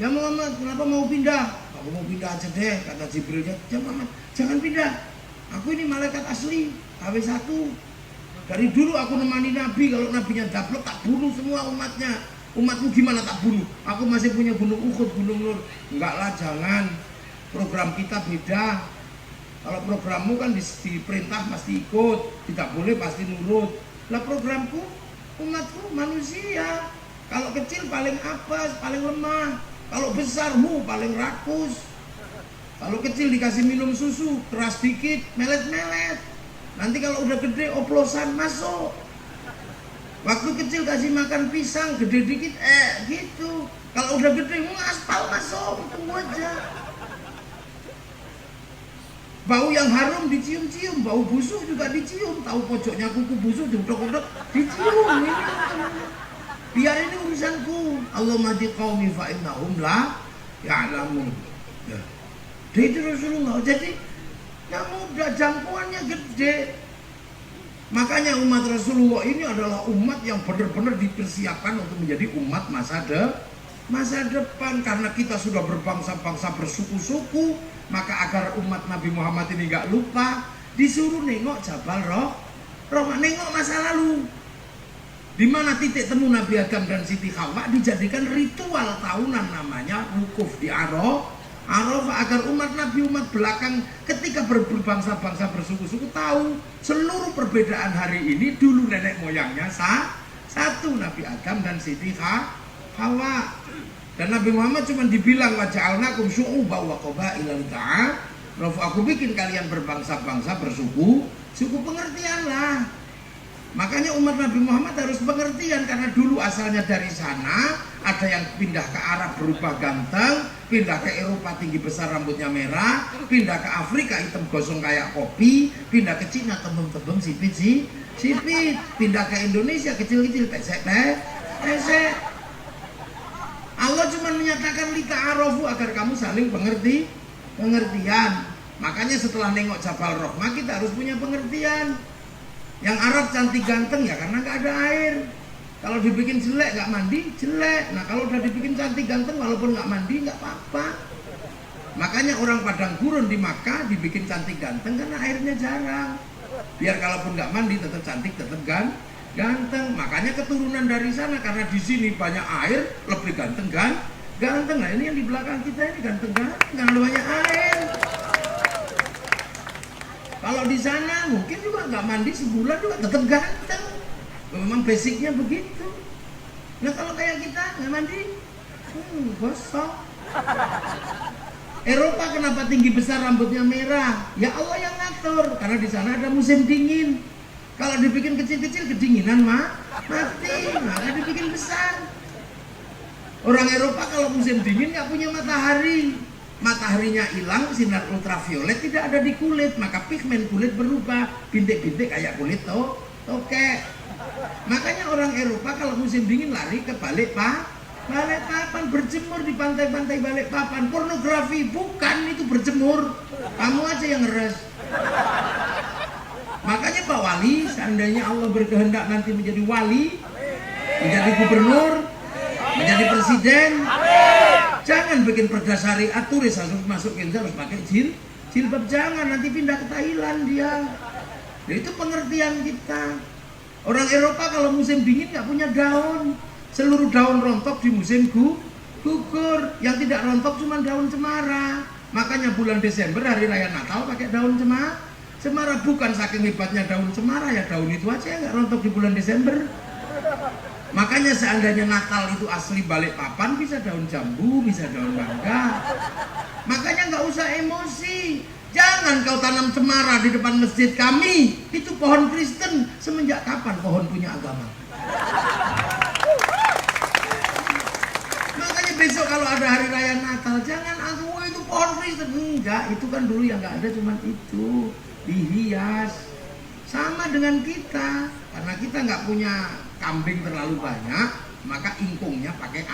S2: ya Muhammad kenapa mau pindah? Aku mau pindah aja deh, kata Jibrilnya. Ya Muhammad jangan pindah, aku ini malaikat asli KW1. Dari dulu aku nemani Nabi, kalau Nabinya dablek tak bunuh semua umatnya. Umatmu gimana tak bunuh? Aku masih punya gunung Uhud, gunung Nur. Enggak lah, jangan. Program kita beda. Kalau programmu kan diperintah pasti ikut, tidak boleh pasti nurut. Lah programku, umatku manusia. Kalau kecil paling apes, paling lemah. Kalau besarmu paling rakus. Kalau kecil dikasih minum susu, keras dikit, melet-melet. Nanti kalau udah gede oplosan masuk. Waktu kecil kasih makan pisang, gede dikit, gitu. Kalau udah gede, aspal masuk, tunggu aja. Bau yang harum dicium-cium, bau busuk juga dicium. Tahu pojoknya kuku busuk diudek-udek, dicium. Ini biar ini urusanku. Allah mati qaumi fa innahum la ya'lamun. Ya. Itu Rasulullah. Jadi yang muda jangkauannya gede. Makanya umat Rasulullah ini adalah umat yang benar-benar dipersiapkan untuk menjadi umat masa depan. Karena kita sudah berbangsa-bangsa, bersuku-suku, maka agar umat Nabi Muhammad ini gak lupa, disuruh nengok Jabal Rahmah, nengok masa lalu. Di mana titik temu Nabi Adam dan Siti Hawa dijadikan ritual tahunan namanya wukuf di Arafah, agar umat Nabi, umat belakang ketika berbangsa-bangsa, bersuku-suku tahu seluruh perbedaan hari ini dulu nenek moyangnya satu, Nabi Adam dan Siti Hawa. Dan Nabi Muhammad cuma dibilang waja'alnakum syu'uban wa qabailan ta'arafu. Aku bikin kalian berbangsa-bangsa, suku pengertian lah. Makanya umat Nabi Muhammad harus pengertian, karena dulu asalnya dari sana, ada yang pindah ke Arab berubah ganteng, pindah ke Eropa tinggi besar rambutnya merah, pindah ke Afrika hitam gosong kayak kopi, pindah ke Cina tembem-tembem sipit, pindah ke Indonesia kecil-kecil pesek. Allah cuma menyatakan lita'arafu agar kamu saling pengertian. Makanya setelah nengok Jabal Rahmah kita harus punya pengertian. Yang Arab cantik ganteng ya karena nggak ada air. Kalau dibikin jelek nggak mandi, jelek. Nah kalau udah dibikin cantik ganteng walaupun nggak mandi nggak apa-apa. Makanya orang padang gurun di Makkah dibikin cantik ganteng karena airnya jarang. Biar kalaupun nggak mandi tetap cantik, tetap ganteng. Makanya keturunan dari sana, karena di sini banyak air lebih ganteng. Nah ini yang di belakang kita ini ganteng karena banyak air. Kalau di sana mungkin juga nggak mandi sebulan juga tetap ganteng. Memang basicnya begitu. Nah kalau kayak kita nggak mandi, gosong. Eropa kenapa tinggi besar rambutnya merah? Ya Allah yang ngatur, karena di sana ada musim dingin. Kalau dibikin kecil-kecil kedinginan mati, maka dibikin besar. Orang Eropa kalau musim dingin nggak punya matahari, mataharinya hilang, sinar ultraviolet tidak ada di kulit, maka pigmen kulit berubah, bintik-bintik kayak kulit tokek. Makanya orang Eropa kalau musim dingin lari ke Balikpapan berjemur di pantai-pantai Balikpapan. Pornografi bukan itu berjemur. Kamu aja yang ngeres. Makanya Pak Wali, seandainya Allah berkehendak nanti menjadi wali, menjadi gubernur, menjadi presiden, jangan bikin perda syariat tulis harus masukin harus pakai jilbab, jangan, nanti pindah ke Thailand dia. Jadi itu pengertian kita. Orang Eropa kalau musim dingin nggak punya daun. Seluruh daun rontok di musim gugur. Yang tidak rontok cuma daun cemara. Makanya bulan Desember hari raya Natal pakai daun cemara. Bukan saking hebatnya daun cemara, ya daun itu aja yang nggak rontok di bulan Desember. Makanya seandainya Natal itu asli Balikpapan, bisa daun jambu, bisa daun mangga. Makanya nggak usah emosi. Jangan kau tanam cemara di depan masjid kami. Itu pohon Kristen. Semenjak kapan pohon punya agama? Besok kalau ada hari raya Natal, jangan aku itu pohon Kristen. Enggak, itu kan dulu yang nggak ada cuman itu, dihias. Sama dengan kita, karena kita nggak punya kambing terlalu banyak, maka ingkungnya pakai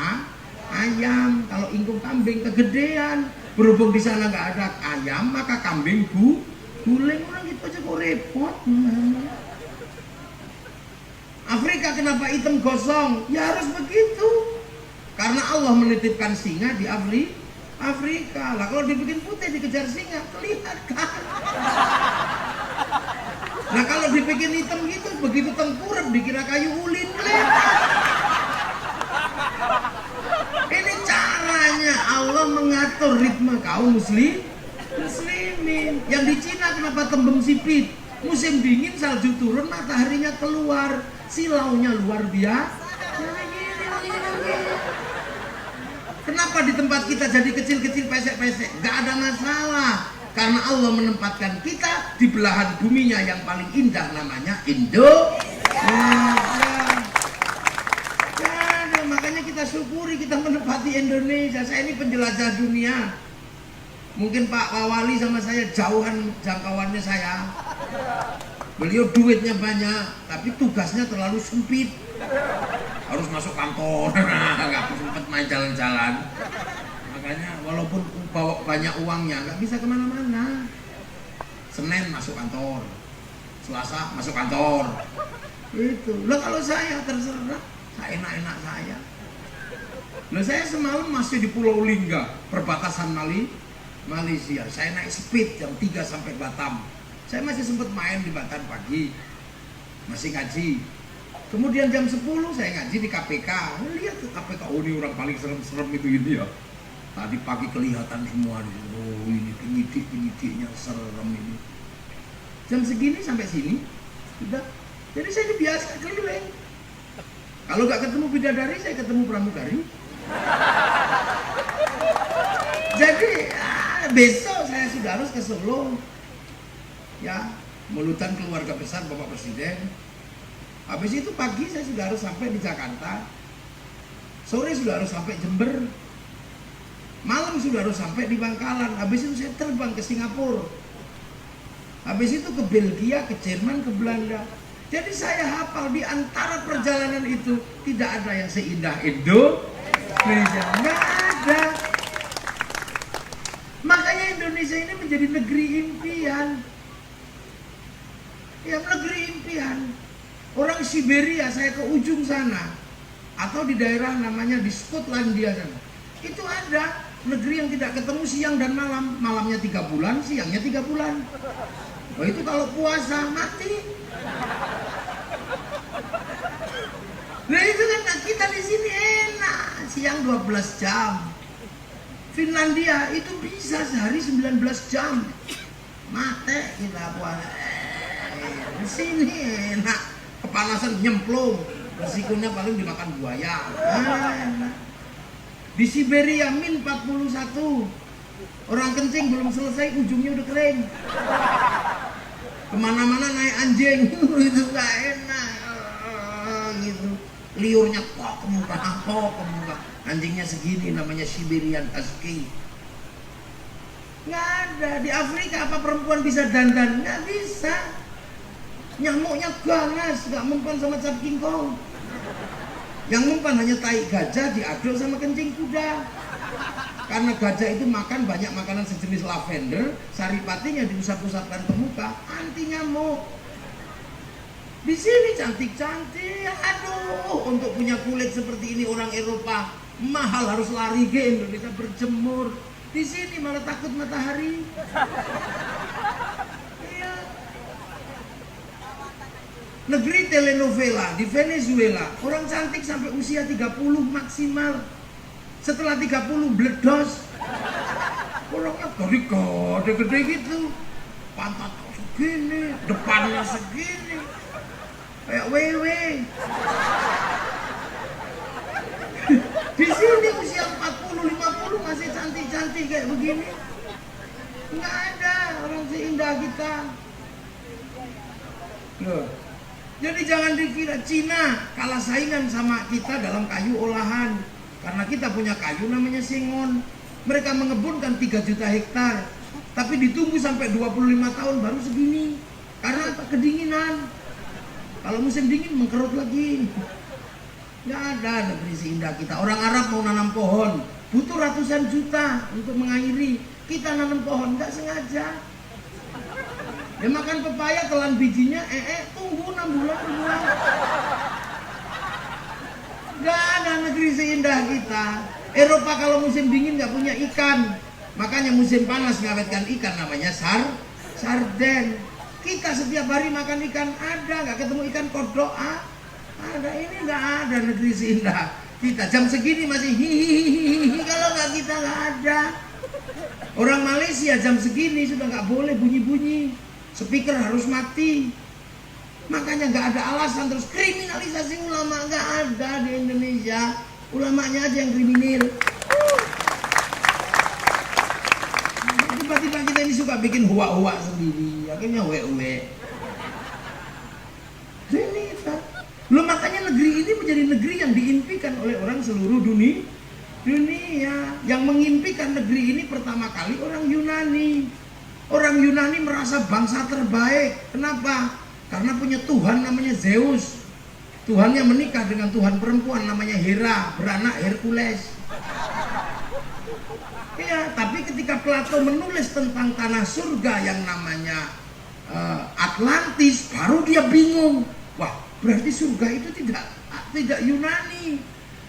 S2: ayam. Kalau ingkung kambing kegedean, berhubung di sana nggak ada ayam, maka kambing guling. Orang gitu aja kok repot. Afrika kenapa hitam gosong? Ya harus begitu. Karena Allah menitipkan singa di Afrika. Lah kalau dibikin putih dikejar singa, kelihatan. Nah kalau dibikin hitam gitu, begitu tengkurap dikira kayu ulin, kelihatan. Ini caranya Allah mengatur ritme kaum muslimin. Yang di Cina kenapa tembem sipit? Musim dingin salju turun, mataharinya keluar, silaunya luar biasa. Kenapa di tempat kita jadi kecil-kecil pesek-pesek? Gak ada masalah. Karena Allah menempatkan kita di belahan buminya yang paling indah, namanya Indonesia. Makanya kita syukuri kita menempati Indonesia. Saya ini penjelajah dunia. Mungkin Pak Wali sama saya jauhan jangkauannya saya. Beliau duitnya banyak, tapi tugasnya terlalu sempit. Harus masuk kantor, nggak sempat main jalan-jalan. Makanya walaupun bawa banyak uangnya, nggak bisa kemana-mana. Senin masuk kantor, Selasa masuk kantor. Itu. Loh kalau saya terserah, saya enak-enak saya. Loh saya semalam masih di Pulau Lingga, perbatasan Malaysia. Saya naik speed jam 3 sampai Batam. Saya masih sempat main di Batam pagi, masih ngaji. Kemudian jam 10 saya ngaji di KPK. Lihat tuh KPK, oh ini orang paling serem-serem itu ini ya. Tadi pagi kelihatan semua. Oh ini penyidik-penyidiknya serem ini. Jam segini sampai sini sudah. Jadi saya biasa keliling. Kalau nggak ketemu bidadari, saya ketemu pramugari. Jadi besok saya sudah harus ke Solo. Ya, mulutan keluarga besar Bapak Presiden. Habis itu pagi saya sudah harus sampai di Jakarta. Sore sudah harus sampai Jember. Malam sudah harus sampai di Bangkalan. Habis itu saya terbang ke Singapura. Habis itu ke Belgia, ke Jerman, ke Belanda. Jadi saya hafal di antara perjalanan itu tidak ada yang seindah Indonesia. Nggak ada. Makanya Indonesia ini menjadi negeri impian. Ya negeri impian. Orang Siberia, saya ke ujung sana, atau di daerah namanya di Skotlandia sana, itu ada negeri yang tidak ketemu siang dan malam. Malamnya 3 bulan, siangnya 3 bulan. Oh itu kalau puasa mati. Nah itu kan kita di sini enak, siang 12 jam. Finlandia itu bisa sehari 19 jam. Mate kita puasa. Di sini enak. Kepanasan nyemplung, resikonya paling dimakan buaya. Di Siberia min 41, orang kencing belum selesai ujungnya udah kering. Kemana-mana naik anjing itu gak enak gitu. Liurnya kok ke muka, anjingnya segini, namanya Siberian Husky. Nggak ada. Di Afrika apa perempuan bisa dandan? Nggak bisa. Nyamuknya ganas, nggak mempan sama cap kingkong. Yang mempan hanya tai gajah diaduk sama kencing kuda. Karena gajah itu makan banyak makanan sejenis lavender, saripatinya diusap-usapkan ke muka, anti nyamuk. Di sini cantik-cantik, aduh, untuk punya kulit seperti ini orang Eropa mahal, harus lari ke Indonesia berjemur. Di sini malah takut matahari. Iya. Negeri telenovela di Venezuela, orang cantik sampai usia 30 maksimal. Setelah 30 bledos. Orangnya dari gede-gede gitu. Pantat segini, depannya segini. Kayak wewe. Di sini usia 40, 50 masih cantik-cantik kayak begini. Nggak ada orang seindah kita. Loh. Jadi jangan dikira Cina kalah saingan sama kita dalam kayu olahan. Karena kita punya kayu namanya sengon. Mereka mengebunkan 3 juta hektar. Tapi ditunggu sampai 25 tahun baru segini. Karena apa? Kedinginan. Kalau musim dingin mengkerut lagi. Nggak ada negeri seindah kita. Orang Arab mau nanam pohon, butuh ratusan juta untuk mengairi. Kita nanam pohon nggak sengaja. Dia makan pepaya, telan bijinya, tunggu 6 bulan berbuah. Nggak ada negeri seindah kita. Eropa kalau musim dingin nggak punya ikan, makanya musim panas ngawetkan ikan namanya sarden. Kita setiap hari makan ikan, ada nggak ketemu ikan kodok? Ada. Ini nggak ada negeri seindah kita. Jam segini masih hihihi, kalau nggak kita nggak ada. Orang Malaysia jam segini sudah nggak boleh bunyi-bunyi, speaker harus mati. Makanya nggak ada alasan terus kriminalisasi ulama, nggak ada di Indonesia. Ulamanya aja yang kriminal. Tiba-tiba kita ini suka bikin huwa-huwa sendiri, akhirnya we-we. Ini loh, makanya negeri ini menjadi negeri yang diimpikan oleh orang seluruh dunia. Yang mengimpikan negeri ini pertama kali orang Yunani. Orang Yunani merasa bangsa terbaik. Kenapa? Karena punya Tuhan namanya Zeus. Tuhannya menikah dengan Tuhan perempuan namanya Hera, beranak Hercules. Ya, tapi ketika Plato menulis tentang tanah surga yang namanya Atlantis, baru dia bingung. Wah, berarti surga itu tidak Yunani.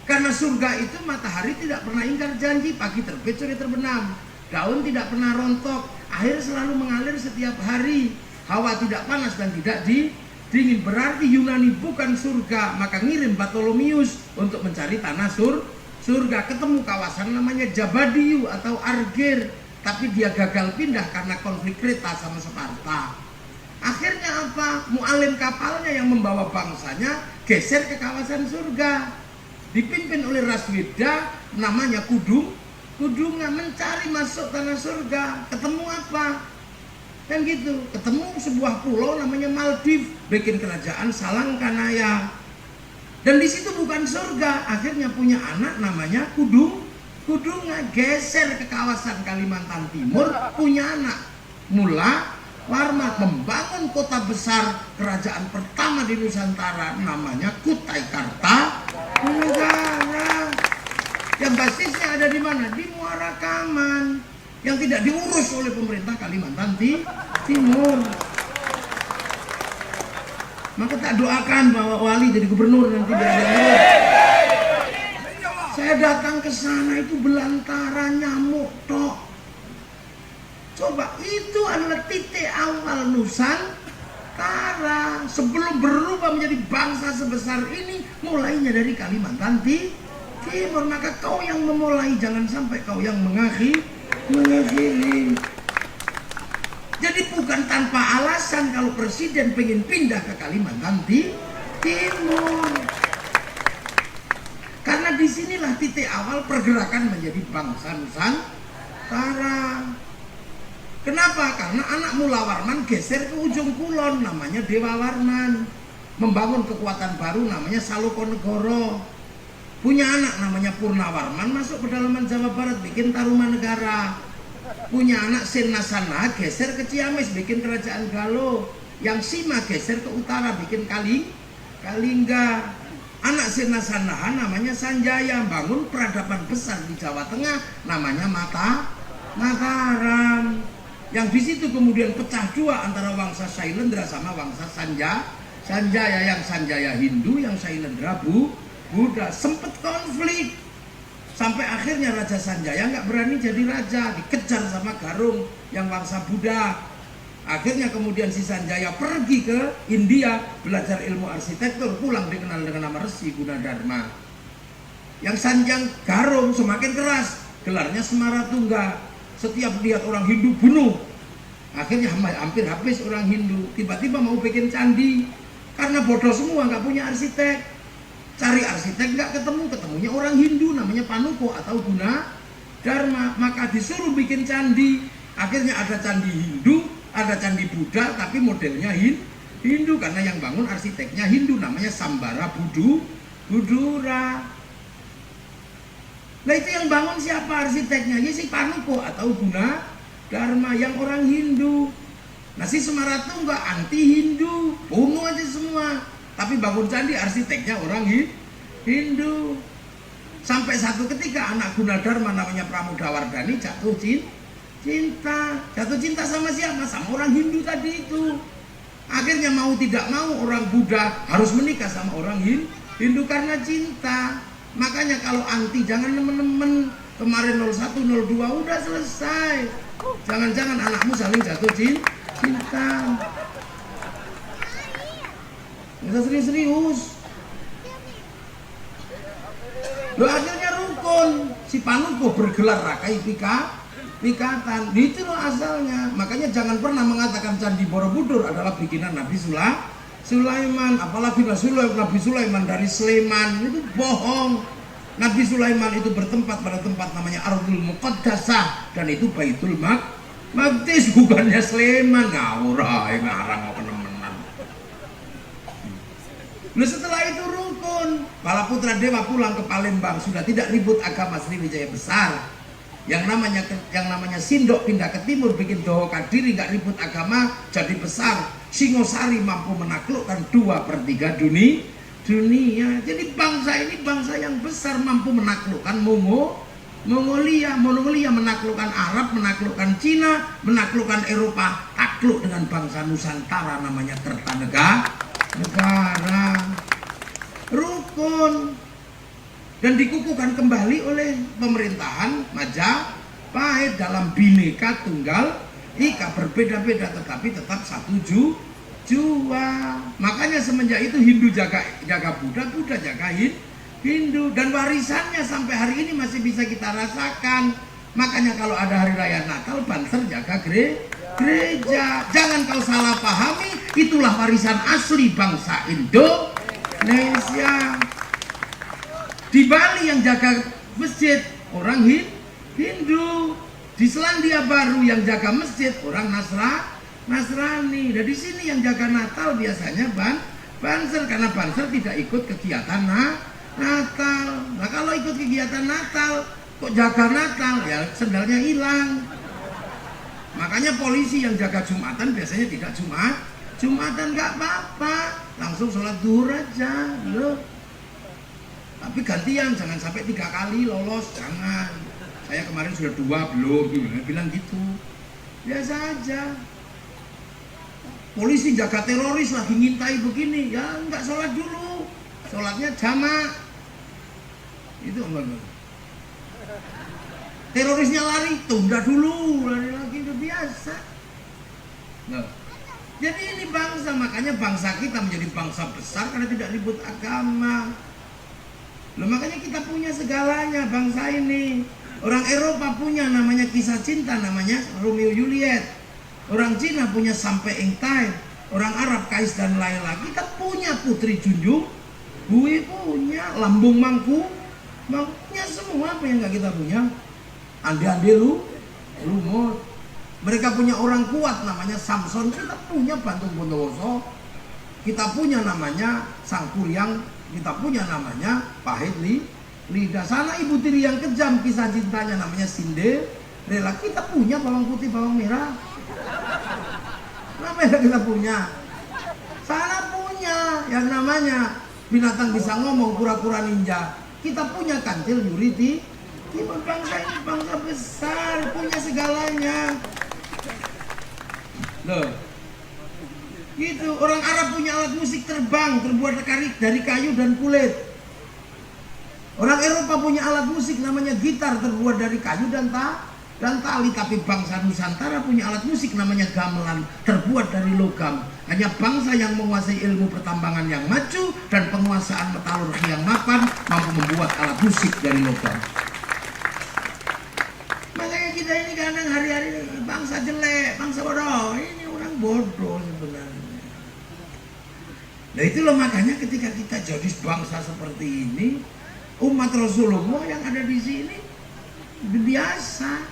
S2: Karena surga itu matahari tidak pernah ingkar janji, pagi terbit sore terbenam. Daun tidak pernah rontok, air selalu mengalir setiap hari. Hawa tidak panas dan tidak dingin. Berarti Yunani bukan surga. Maka ngirim Bartolomius untuk mencari tanah surga. Ketemu kawasan namanya Jabadiu atau Argir, tapi dia gagal pindah karena konflik Kreta sama Sparta. Akhirnya apa? Mualim kapalnya yang membawa bangsanya geser ke kawasan surga. Dipimpin oleh Raswida namanya Kudunga mencari masuk tanah surga. Ketemu apa? Kan gitu. Ketemu sebuah pulau namanya Maldives, bikin kerajaan Salangkanaya. Dan di situ bukan surga. Akhirnya punya anak namanya Kudunga, geser ke kawasan Kalimantan Timur, punya anak Mula Warman, membangun kota besar kerajaan pertama di Nusantara namanya Kutai Kartanegara. Yang basisnya ada di mana? Di Muara Kaman, yang tidak diurus oleh pemerintah Kalimantan Timur. Maka tak doakan bahwa Wali jadi gubernur nanti biar ada urus. Saya datang ke sana itu belantara nyamuk tok. Coba, itu adalah titik awal Nusantara. Sebelum berubah menjadi bangsa sebesar ini, mulainya dari Kalimantan Timur. Maka kau yang memulai, jangan sampai kau yang mengakhiri. Jadi bukan tanpa alasan kalau presiden pengen pindah ke Kalimantan Timur. Karena disinilah titik awal pergerakan menjadi bangsa Nusantara. Kenapa? Karena anak Mula Warman geser ke ujung kulon namanya Dewa Warman, membangun kekuatan baru namanya Salokonegoro. Punya anak namanya Purna Warman masuk pedalaman Jawa Barat bikin Tarumanegara. Punya anak Senasana geser ke Ciamis bikin kerajaan Galuh. Yang Sima geser ke utara bikin Kalingga. Anak Sinasanahan namanya Sanjaya, bangun peradaban besar di Jawa Tengah namanya Mataram. Yang di situ kemudian pecah dua antara Wangsa Sailendra sama Wangsa Sanjaya, yang Sanjaya Hindu, yang Sailendra Buddha. Sempet konflik sampai akhirnya Raja Sanjaya nggak berani jadi raja, dikejar sama Garung yang Wangsa Buddha. Akhirnya kemudian si Sanjaya pergi ke India belajar ilmu arsitektur, pulang dikenal dengan nama Resi Gunadarma. Yang Sanjang Garung semakin keras, gelarnya Semaratungga. Setiap lihat orang Hindu bunuh. Akhirnya hampir habis orang Hindu. Tiba-tiba mau bikin candi, karena bodoh semua, nggak punya arsitek. Cari arsitek nggak ketemu, ketemunya orang Hindu namanya Panuko atau Gunadarma. Maka disuruh bikin candi. Akhirnya ada candi Hindu, ada candi Buddha, tapi modelnya Hindu karena yang bangun arsiteknya Hindu, namanya Sambara Budura. Nah itu yang bangun siapa arsiteknya? Ya si Panuko atau Gunadarma yang orang Hindu. Nah si Semaratungga anti Hindu, bunuh aja semua. Tapi bangun candi arsiteknya orang Hindu. Sampai satu ketika anak Gunadarma namanya Pramodawardhani jatuh cinta. Jatuh cinta sama siapa? Sama orang Hindu tadi itu. Akhirnya mau tidak mau orang Buddha harus menikah sama orang Hindu karena cinta. Makanya kalau anti jangan nemen-nemen. Kemarin 01, 02 udah selesai. Jangan-jangan anakmu saling jatuh cinta. Nggak serius. Loh akhirnya rukun. Si Panuko bergelar Rakai Pikatan. Itu loh asalnya. Makanya jangan pernah mengatakan Candi Borobudur adalah bikinan Nabi Sulaiman, apalagi Nabi Sulaiman dari Sleman, itu bohong. Nabi Sulaiman itu bertempat pada tempat namanya Ardul Muqaddasah, dan itu Baitul Maqdis, bukannya Sleman. Ngawur ngarang penemenan. Nah setelah itu rukun. Bala Putra Dewa pulang ke Palembang, sudah tidak ribut agama, Sriwijaya besar. Yang namanya Sindok pindah ke timur bikin Doho Kadiri, nggak ribut agama, jadi besar. Singosari mampu menaklukkan 2/3 dunia. Jadi bangsa ini bangsa yang besar, mampu menaklukkan Mongolia menaklukkan Arab, menaklukkan Cina, menaklukkan Eropa, takluk dengan bangsa Nusantara namanya Kertanegara. Rukun. Dan dikukuhkan kembali oleh pemerintahan Majapahit dalam Bhinneka Tunggal Ika, berbeda-beda tetapi tetap satu jua. Makanya semenjak itu Hindu jaga Buddha, Buddha jaga Hindu, dan warisannya sampai hari ini masih bisa kita rasakan. Makanya kalau ada hari raya Natal, Banser jaga gereja. Jangan kau salah pahami, itulah warisan asli bangsa Indonesia. Di Bali yang jaga masjid orang Hindu. Di Selandia Baru yang jaga masjid orang Nasrani. Dan di sini yang jaga Natal biasanya Banser, karena Banser tidak ikut kegiatan Natal. Nah kalau ikut kegiatan Natal kok jaga Natal, ya sendalnya hilang. Makanya polisi yang jaga Jumatan biasanya tidak Jumatan, nggak apa-apa, langsung sholat zuhur aja loh. Tapi gantian, jangan sampai 3 kali lolos, jangan. Saya kemarin sudah 2 belum, bilang gitu. Biasa aja. Polisi jaga teroris lagi ngintai begini, ya nggak sholat dulu, sholatnya jamak. Itu enggak. Terorisnya lari, tunda dulu, lari lagi, udah biasa. Nah, jadi ini bangsa, makanya bangsa kita menjadi bangsa besar karena tidak ribut agama. Loh, makanya kita punya segalanya bangsa ini. Orang Eropa punya namanya kisah cinta, namanya Romeo Juliet. Orang Cina punya Sampai Engtai. Orang Arab Kais dan Laila. Kita punya Putri Junjung, Gue punya Lambung Mangku, punya semua. Apa yang nggak kita punya? Ande-ande lumut. Mereka punya orang kuat namanya Samson. Kita punya Bantung Bondowoso. Kita punya namanya Sang Kuryang. Kita punya namanya Pahit Lidah. Sana ibu tiri yang kejam, kisah cintanya namanya Cinderella. Kita punya bawang putih, bawang merah. Kenapa ya kita punya? Sana punya yang namanya Binatang bisa ngomong pura-pura ninja. Kita punya kancil Yuriti. Kita bangsa ini bangsa besar, punya segalanya. Loh, gitu. Orang Arab punya alat musik terbang terbuat dari kayu dan kulit. Orang Eropa punya alat musik namanya gitar terbuat dari kayu dan tali. Tapi bangsa Nusantara punya alat musik namanya gamelan terbuat dari logam. Hanya bangsa yang menguasai ilmu pertambangan yang maju dan penguasaan metalurgi yang mapan mampu membuat alat musik dari logam. Makanya kita ini kadang hari-hari bangsa jelek, bangsa bodoh. Ini orang bodoh sebenarnya. Nah itulah makanya ketika kita jadi bangsa seperti ini, umat Rasulullah yang ada di sini biasa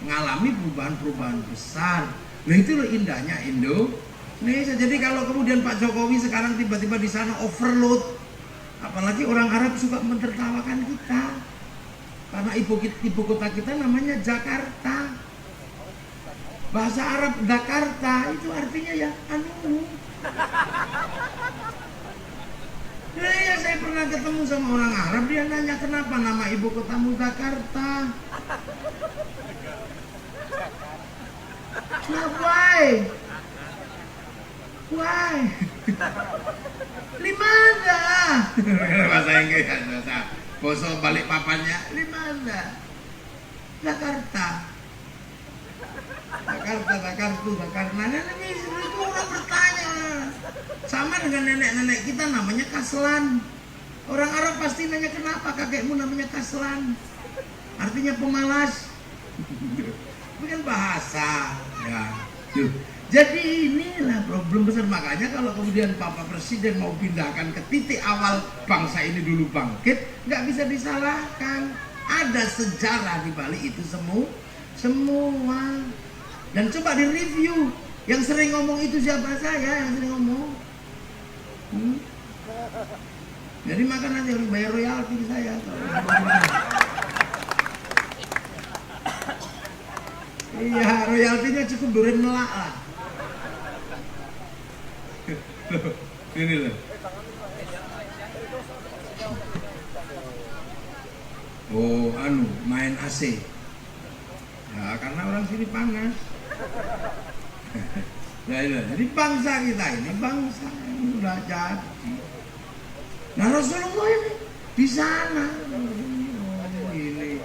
S2: mengalami perubahan-perubahan besar. Nah itulah indahnya Indonesia. Jadi kalau kemudian Pak Jokowi sekarang tiba-tiba di sana overload, apalagi orang Arab suka mentertawakan kita. Karena ibu kota kita namanya Jakarta. Bahasa Arab Jakarta itu artinya ya Nah, ya saya pernah ketemu sama orang Arab, dia nanya kenapa nama ibu kotamu Jakarta. Nah, why? Limana? Bahasa Inggris, bahasa Boso balik papannya, Limana? Jakarta. Nah, itu orang bertanya. Sama dengan nenek-nenek kita namanya Kaslan. Orang Arab pasti nanya kenapa kakekmu namanya Kaslan. Artinya pemalas. Itu kan bahasa. Ya. Jadi inilah problem besar. Makanya kalau kemudian Bapak Presiden mau pindahkan ke titik awal bangsa ini dulu bangkit, nggak bisa disalahkan. Ada sejarah di balik itu semua. Dan coba direview. Yang sering ngomong itu siapa? Saya yang sering ngomong. Jadi maka nanti harus bayar royalti saya. Iya, royaltinya cukup duren melak lah. Ini loh. Oh, main AC. Ya, karena orang sini panas. Nah, jadi bangsa kita ini bangsa yang udah jadi. Nah Rasulullah ini di sana. Ini.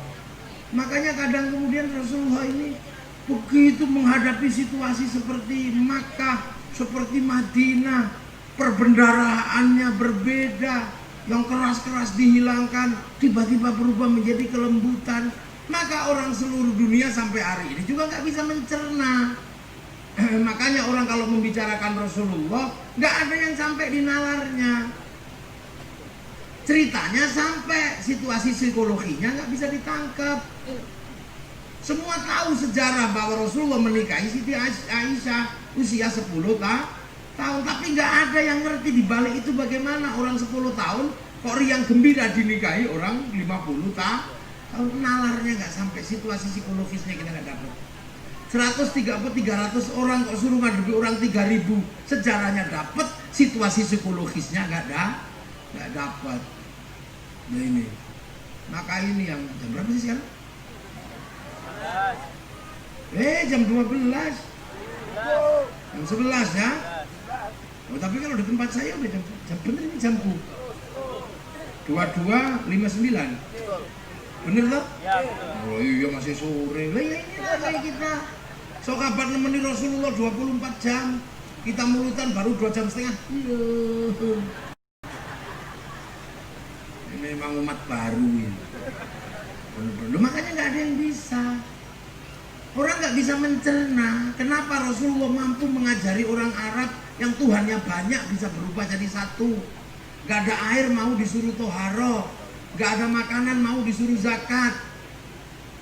S2: Makanya kadang kemudian Rasulullah ini begitu menghadapi situasi seperti Makkah, seperti Madinah, perbendaraannya berbeda, yang keras-keras dihilangkan, tiba-tiba berubah menjadi kelembutan. Maka orang seluruh dunia sampai hari ini juga nggak bisa mencerna. Makanya orang kalau membicarakan Rasulullah nggak ada yang sampai di nalarnya. Ceritanya sampai situasi psikologinya nggak bisa ditangkap. Semua tahu sejarah bahwa Rasulullah menikahi Siti Aisyah usia 10 tahun, tapi nggak ada yang ngerti di balik itu bagaimana orang 10 tahun kok riang gembira dinikahi orang 50 tahun. Nalarnya nggak sampai, situasi psikologisnya kita nggak dapat. 130-300 orang kok suruh ngadepi orang 3000, sejarahnya dapat, situasi psikologisnya nggak dapat. Nah ini, maka ini yang jam berapa sih sekarang? Jam 12, jam 11 ya. Oh tapi kalau di tempat saya udah jam bener ini jamku 22.59. Bener toh? Ya, oh iya masih sore. Lah ya inilah kayak kita. So kapan nemenin Rasulullah 24 jam. Kita mulutan baru 2 jam setengah. Ini memang umat baru ini. Bener-bener. Makanya nggak ada yang bisa. Orang nggak bisa mencerna kenapa Rasulullah mampu mengajari orang Arab yang Tuhannya banyak bisa berubah jadi satu. Nggak ada air mau disuruh toharo. Gak ada makanan mau disuruh zakat.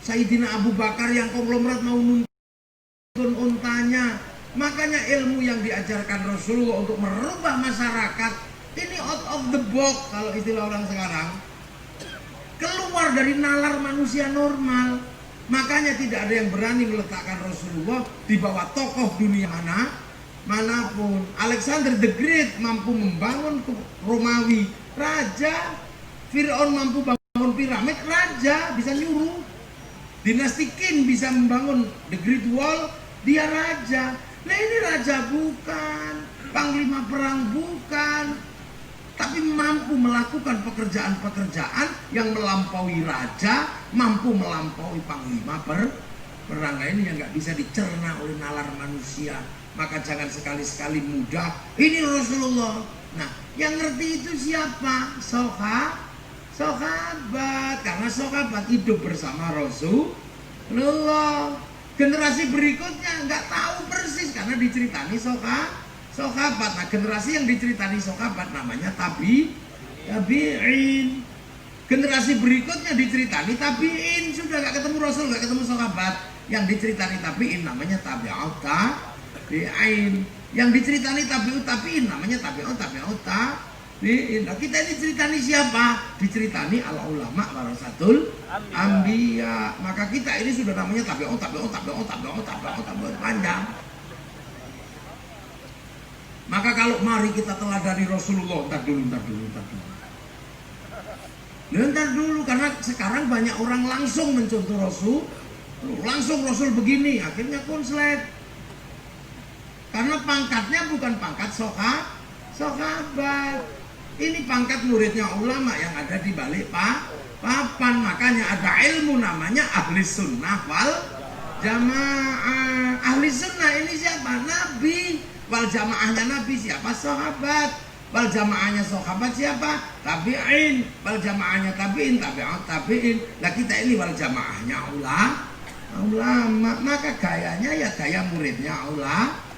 S2: Sayyidina Abu Bakar yang konglomerat mau nuntun untanya. Makanya ilmu yang diajarkan Rasulullah untuk merubah masyarakat ini out of the box kalau istilah orang sekarang. Keluar dari nalar manusia normal. Makanya tidak ada yang berani meletakkan Rasulullah di bawah tokoh dunia manapun. Alexander the Great mampu membangun Romawi, raja. Fir'aun mampu bangun piramid, raja, bisa nyuruh. Dinasti Qin bisa membangun the Great Wall, dia raja. Nah ini raja bukan, panglima perang bukan, tapi mampu melakukan pekerjaan-pekerjaan yang melampaui raja, mampu melampaui panglima perang. Nah ini yang nggak bisa dicerna oleh nalar manusia. Maka jangan sekali-sekali mudah, ini Rasulullah. Nah yang ngerti itu siapa? Sahabat, karena sahabat hidup bersama Rasulullah. Generasi berikutnya nggak tahu persis karena diceritani sahabat. Nah generasi yang diceritani sahabat namanya tabi'in. Generasi berikutnya diceritani tabi'in, sudah nggak ketemu Rasul, nggak ketemu sahabat. Yang diceritani tabi'in namanya tabi'in. Yang diceritani tabi'in namanya tabi'in. Nah, kita ini ceritani siapa? Diceritani al ulama warasatul anbiya. Maka kita ini sudah namanya tabi'un panjang. Maka kalau mari kita teladani Rasulullah, ntar dulu karena sekarang banyak orang langsung mencontoh Rasul. Langsung Rasul begini, akhirnya konslet. Karena pangkatnya bukan pangkat sahabat. Ini pangkat muridnya ulama yang ada di balik papan. Makanya ada ilmu namanya ahli sunnah wal jamaah. Ahli sunnah ini siapa? Nabi. Wal jamaahnya Nabi siapa? Sahabat. Wal jamaahnya sahabat siapa? Tabi'in. Wal jamaahnya tabi'in. Lah kita ini wal jamaahnya ulama. Maka gayanya ya gaya muridnya ulama.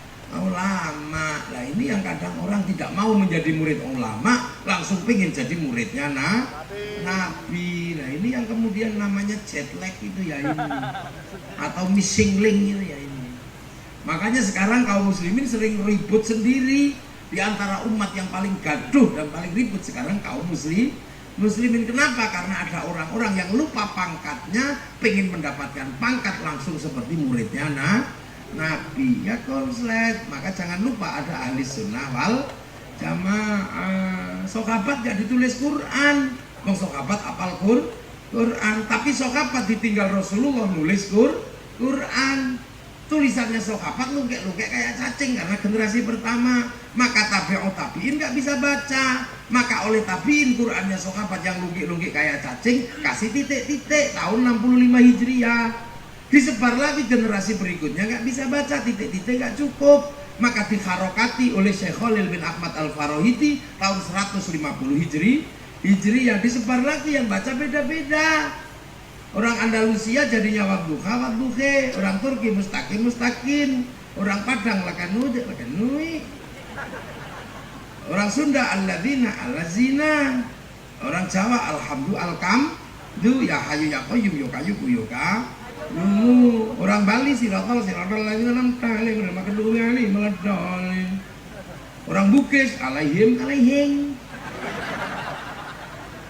S2: Lah ini yang kadang orang tidak mau menjadi murid ulama, langsung pengen jadi muridnya Nabi. Nah ini yang kemudian namanya jet lag itu ya ini, atau missing link itu ya ini. Makanya sekarang kaum muslimin sering ribut sendiri. Di antara umat yang paling gaduh dan paling ribut sekarang kaum muslimin. Kenapa? Karena ada orang-orang yang lupa pangkatnya, pengen mendapatkan pangkat langsung seperti muridnya Nabi, ya konslet. Maka jangan lupa ada ahli sunnah wal jamaah. Sahabat gak ditulis Quran, bang sahabat apal Quran, tapi sahabat ditinggal Rasulullah nulis Quran. Tulisannya sahabat lungkek-lungkek kayak cacing karena generasi pertama. Maka tabi'in gak bisa baca. Maka oleh tabi'in Qurannya sahabat yang lungkek-lungkek kayak cacing kasih titik-titik tahun 65 Hijriah. Disebar lagi generasi berikutnya nggak bisa baca, titik-titik nggak cukup. Maka diharokati oleh Syekh Khalil bin Ahmad Al-Farahidi tahun 150 Hijri yang disebar lagi yang baca beda-beda. Orang Andalusia jadinya wadduha, orang Turki mustaqim, orang Padang lakanui, orang Sunda allazina, orang Jawa alhamdu ya hayu ya qayyum ya kayu yuka. Orang Bali sirotol lagi enam kali makan dulu kali meledol. Orang Bugis alaihim.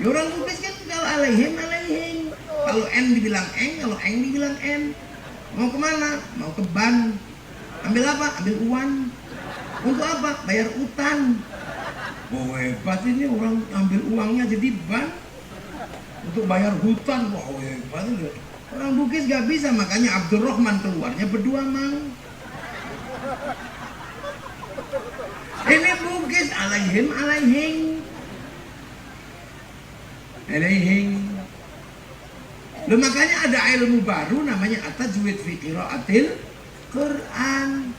S2: Ya orang Bugis kan kalau alaihim. Kalau N dibilang eng, kalau eng dibilang N. Mau kemana? Mau ke ban. Ambil apa? Ambil uang. Untuk apa? Bayar utang. Oh hebat ini orang ambil uangnya jadi ban untuk bayar hutang. Wah hebat ini. Orang Bugis gak bisa, makanya Abdurrahman keluarnya berdua mang. Ini Bugis alaihim. Loh, makanya ada ilmu baru namanya at-tajwid fi qiraatil Quran.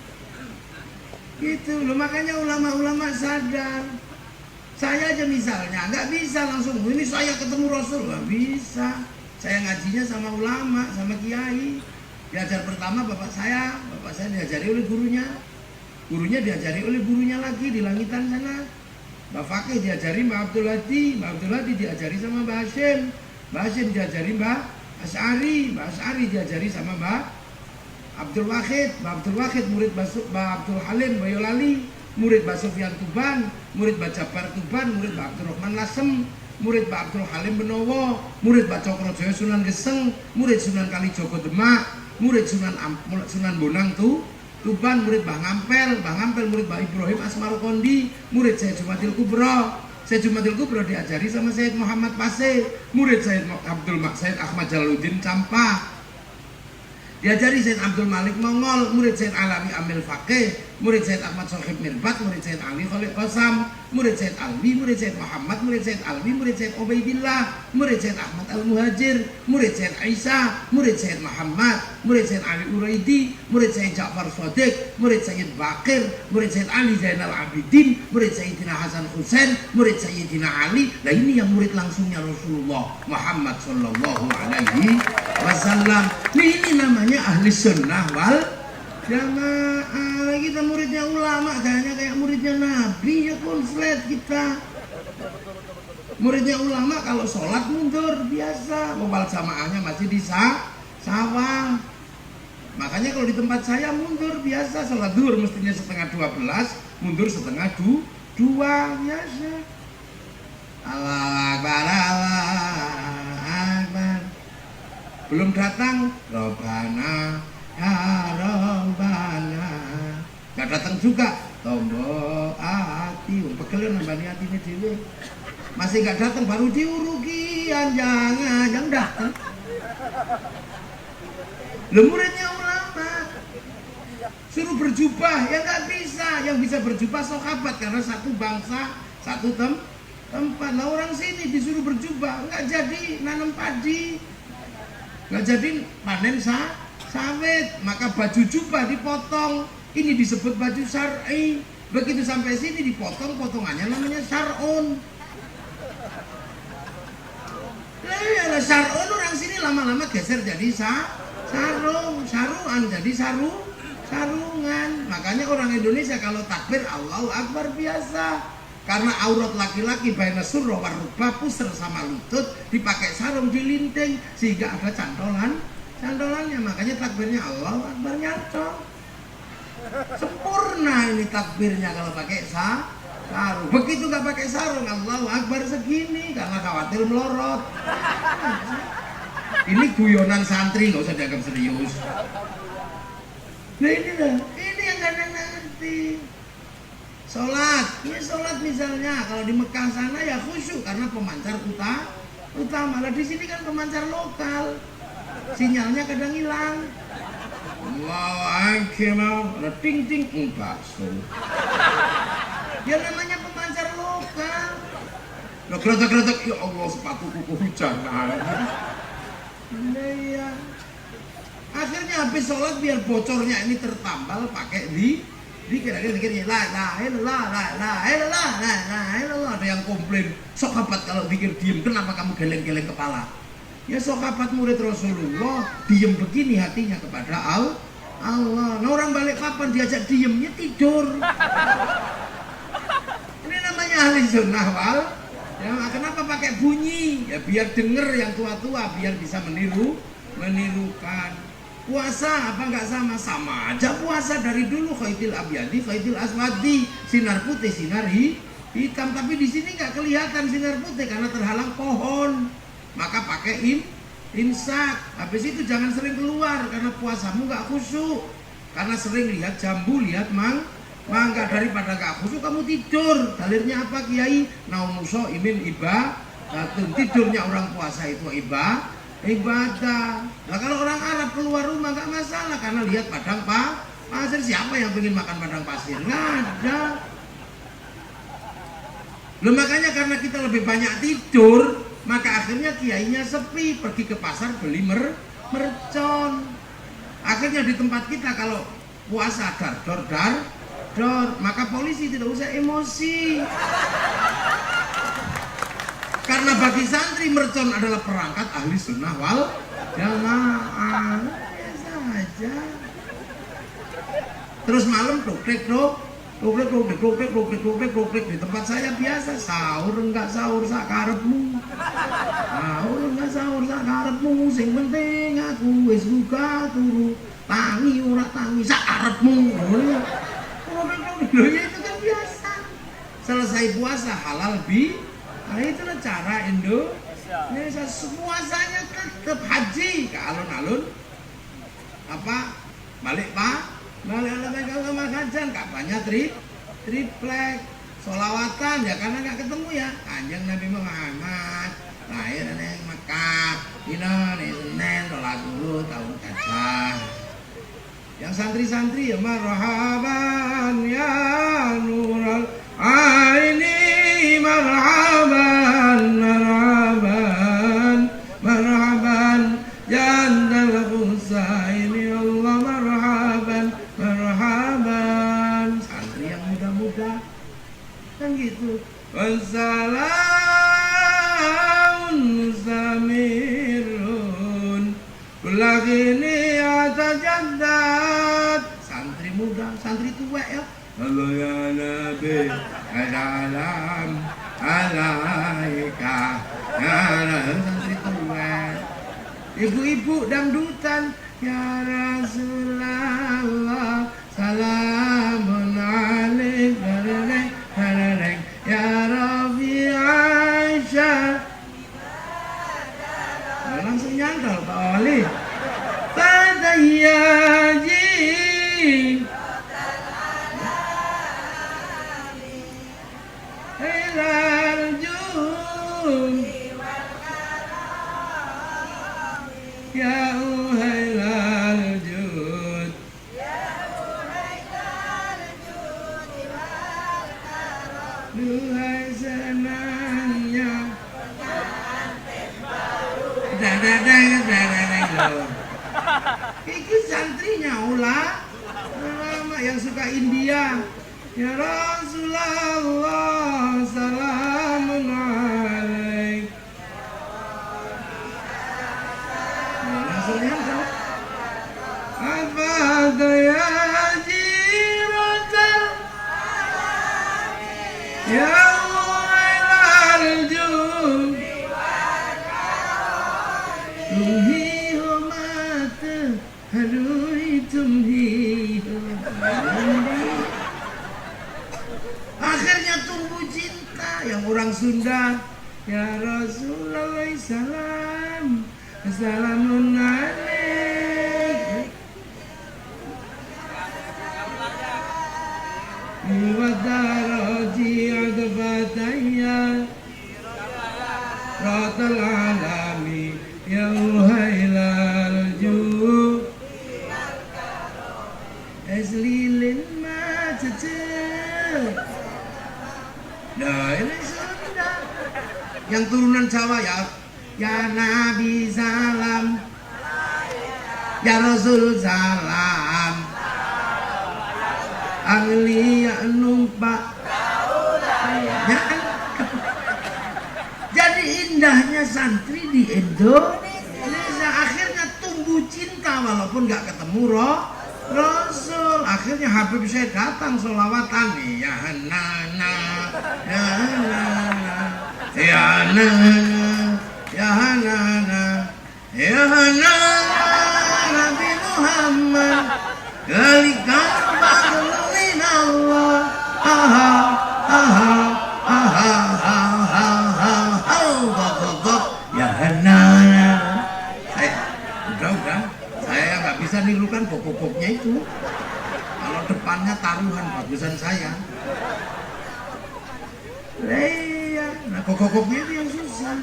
S2: Gitu loh, makanya ulama-ulama sadar. Saya aja misalnya nggak bisa langsung ini saya ketemu Rasul, nggak bisa. Saya ngajinya sama ulama, sama kiai. Diajar pertama bapak saya diajari oleh gurunya diajari oleh gurunya lagi di langitan sana. Mbak Fakih diajari Mbak Abdul Hadi diajari sama Mbak Hashim diajari Mbak Asy'ari diajari sama Mbak Abdul Wahid murid Mbak Abdul Halim Boyolali, murid Mbak Sufyan Tuban, murid Mbak Jabar Tuban, murid Mbak Abdurrahman Lasem, murid Pak Abdul Halim Benowo, murid Pak Cokrojoyo Sunan Geseng, murid Sunan Kalijogo Demak, murid Sunan Bonang Tuban murid Mbah Ngampel murid Mbah Ibrahim Asmar Kondi, murid Syed Jumadil Kubro. Syed Jumadil Kubro diajari sama Syed Muhammad Pasir, murid Syed Syed Ahmad Jalaluddin Campa. Diajari Syed Abdul Malik Mongol, murid Syed Alawi Amil Fakih, murid Syed Ahmad Sohib Mirbat, murid Syed Ali Khalid Qasam, murid Syed Alwi, murid Syed Muhammad, murid Syed Alwi, murid Syed Ubaidillah, murid Syed Ahmad Al-Muhajir, murid Syed Aisyah, murid Syed Muhammad, murid Syed Ali Uraidi, murid Syed Ja'far Shadiq, murid Syed Bakir, murid Syed Ali Zainal Abidin, murid Sayyidina Hasan Husain, murid Sayyidina Ali. Nah ini yang murid langsungnya Rasulullah Muhammad Sallallahu Alaihi Wasallam. Ini namanya ahli sunnah wal jamaah. Kita muridnya ulama kayaknya kayak muridnya Nabi, ya konslet kita. Muridnya ulama kalau sholat mundur biasa, wal jamaahnya masih di sawah. Makanya kalau di tempat saya mundur biasa, sholat duhur mestinya 11:30, mundur 11:30 biasa. Allahu Akbar, Allahu Akbar. Belum datang, Robbana ya Robbana. Gak datang juga, tombo hati, pegel nambani hati ini dewe. Masih gak datang, baru diurugian, jangan datang. Muridnya ulama suruh berjubah, ya gak bisa. Yang bisa berjubah sahabat, karena satu bangsa, satu tempat. Nah orang sini disuruh berjubah, nggak jadi nanam padi, nggak jadi panen sawit, maka baju jubah dipotong. Ini disebut baju syar'i. Begitu sampai sini dipotong, potongannya namanya syar'un. Lah syar'un orang sini lama-lama geser jadi saruan jadi sarungan. Makanya orang Indonesia kalau takbir Allahu Akbar biasa. Karena aurat laki-laki baina surra war rubah, pusar sama lutut, dipakai sarung dilinting sehingga ada cantolannya. Makanya takbirnya Allahu Akbar nyantol. Sempurna ini takbirnya kalau pakai sarung. Begitu nggak pakai sarung Allahu Akbar segini karena khawatir melorot. Ini guyonan santri, nggak usah dianggap serius. Nah ini yang nggak ngerti. Sholat misalnya kalau di Mekah sana ya khusyuk karena pemancar utama. Lah di sini kan pemancar lokal, sinyalnya kadang hilang. Allahu Akbar, ada ting enggak so. Ya namanya pemancar lokal. Lah geratak ya Allah sepatu kuku hujanan. Iya. Akhirnya habis sholat biar bocornya ini tertambal pakai dikira-kira la ilallah. Ada yang komplain, sahabat kalau pikir diem, kenapa kamu geleng-geleng kepala? Ya sahabat murid Rasulullah diem begini hatinya kepada Allah. Nah orang balik papan diajak diemnya tidur. Ini namanya ahli sunnah wal. Ya, kenapa pakai bunyi? Ya biar denger yang tua-tua, biar bisa menirukan. Puasa apa enggak sama aja puasa dari dulu, khaitil abyadi khaitil aswadi, sinar putih sinar hitam. Tapi di sini nggak kelihatan sinar putih karena terhalang pohon, maka pakai imsak. Habis itu jangan sering keluar karena puasamu nggak khusyuk, karena sering lihat jambu, lihat mangga. Daripada nggak khusyuk kamu tidur. Dalilnya apa Kiai? Naumuso imin tidurnya orang puasa itu ibadah. Nah kalau orang Arab keluar rumah nggak masalah karena lihat padang pasir. Siapa yang pengen makan padang pasir? Nggak ada. Loh makanya karena kita lebih banyak tidur, maka akhirnya kiainya sepi, pergi ke pasar beli mercon. Akhirnya di tempat kita kalau puasa dar, maka polisi tidak usah emosi. Karena bagi santri mercon adalah perangkat ahli sunnah wal jamaah. Biasa aja. Terus malam dokrek di tempat saya biasa. Sahur enggak sahur sakarepmu. Sahur enggak sahur sakarepmu. Sing penting aku wis buka turu. Tangi ora tangi sakarepmu. Itu kan biasa. Selesai puasa halal Nah itulah cara Indonesia. Puasanya tetap haji ke alun-alun balik balik kalau makajan kapannya triplek solawatan ya karena nggak ketemu ya Kanjeng Nabi Muhammad lahir di Mekah dina Senin 20 tahun kaca. Yang santri-santri ya marhaban ya nural aini marhaban marhaban marhaban jannal husaini Allah marhaban marhaban. Santri yang muda-muda kan gitu. Wassalamun mustamirun kulakini atajaddad. Santri muda, santri tua ya. Allah ya Nabi salam alaika ya santri tua. Ibu-ibu dangdutan ya Rasulullah salamun alaika ya Rabbi Aisyah. Langsung nyantol Pak Wali. Tadayyaji hilal jum ya hilal jud duhai senangnya itu santrinya ulama yang suka India. Ya Rasulullah salamun alaik. Langsungnya kan apa ya jiratan ya wailal jum tumhi homata hadui tumhi. Akhirnya tumbuh cinta yang orang Sunda. Ya Rasulullah salam assalamun alaik wa daraji adbataya ratal alami ya hailal ju eslilin macet. Nah ini sudah yang turunan Jawa ya. Ya Nabi salam ya Rasul salam Anglia numpak ya. Jadi indahnya santri di Indonesia. Akhirnya tumbuh cinta walaupun gak ketemu Rasul. Akhirnya Habib saya datang sholawatan ya nana ya nana ya nana ya nana ya nana Nabi Muhammad kalikan min Allah aha aha aha aha aha ya nana. Udah saya nggak bisa nirukan pokok-pokoknya itu. Kalau depannya taruhan bagusan saya. Iya, nah pokok-pokoknya itu yang susah.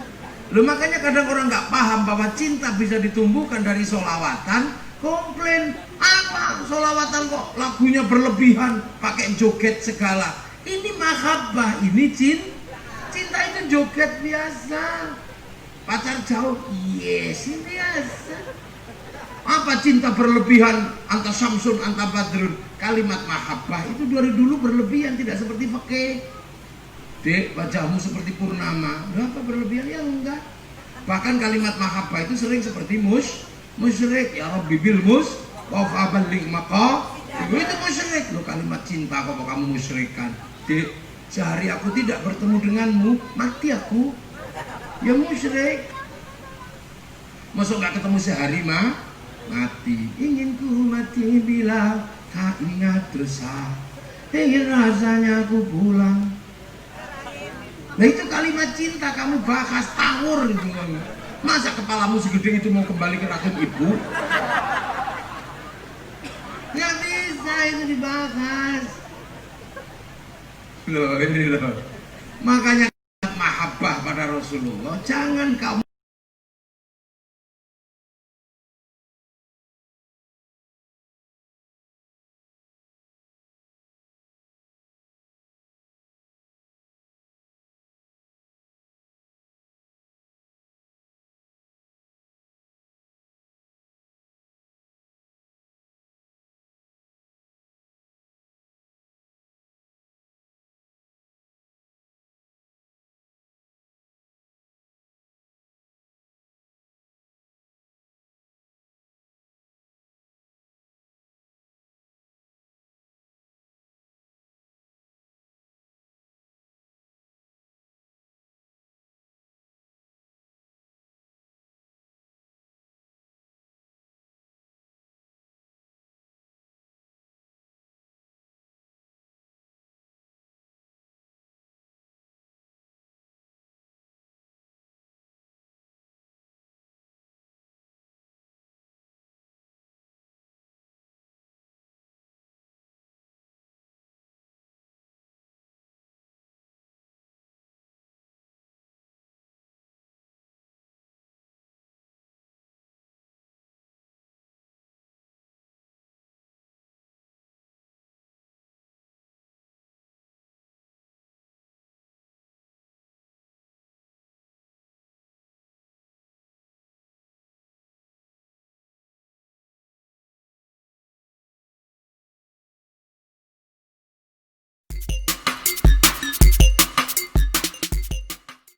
S2: Loh makanya kadang orang nggak paham bahwa cinta bisa ditumbuhkan dari solawatan. Komplain apa solawatan kok lagunya berlebihan, pakai joget segala. Ini mahabbah, ini cinta itu joget biasa. Pacar jauh, yes ini biasa. Apa cinta berlebihan anta Samsun anta Badrun. Kalimat mahabbah itu dari dulu berlebihan, tidak seperti fakih. Dek, wajahmu seperti purnama. Berapa berlebihan? Ya enggak. Bahkan kalimat mahabbah itu sering seperti musyrik. Ya Rabbi bil wa fa'aballigh maqa. Itu musyrik. Loh kalimat cinta kok kamu musyrikkan. Dek, sehari aku tidak bertemu denganmu, mati aku. Ya musyrik. Masuk nggak ketemu sehari mati. Ingin ku mati bila tak ingat dosa. Ingin rasanya aku pulang. Nah itu kalimat cinta kamu bahas tawur gitu. Masa kepalamu segede itu mau kembali ke rahim ibu? Nggak bisa. itu dibahas. Loh ini loh. Makanya mahabbah pada Rasulullah jangan kamu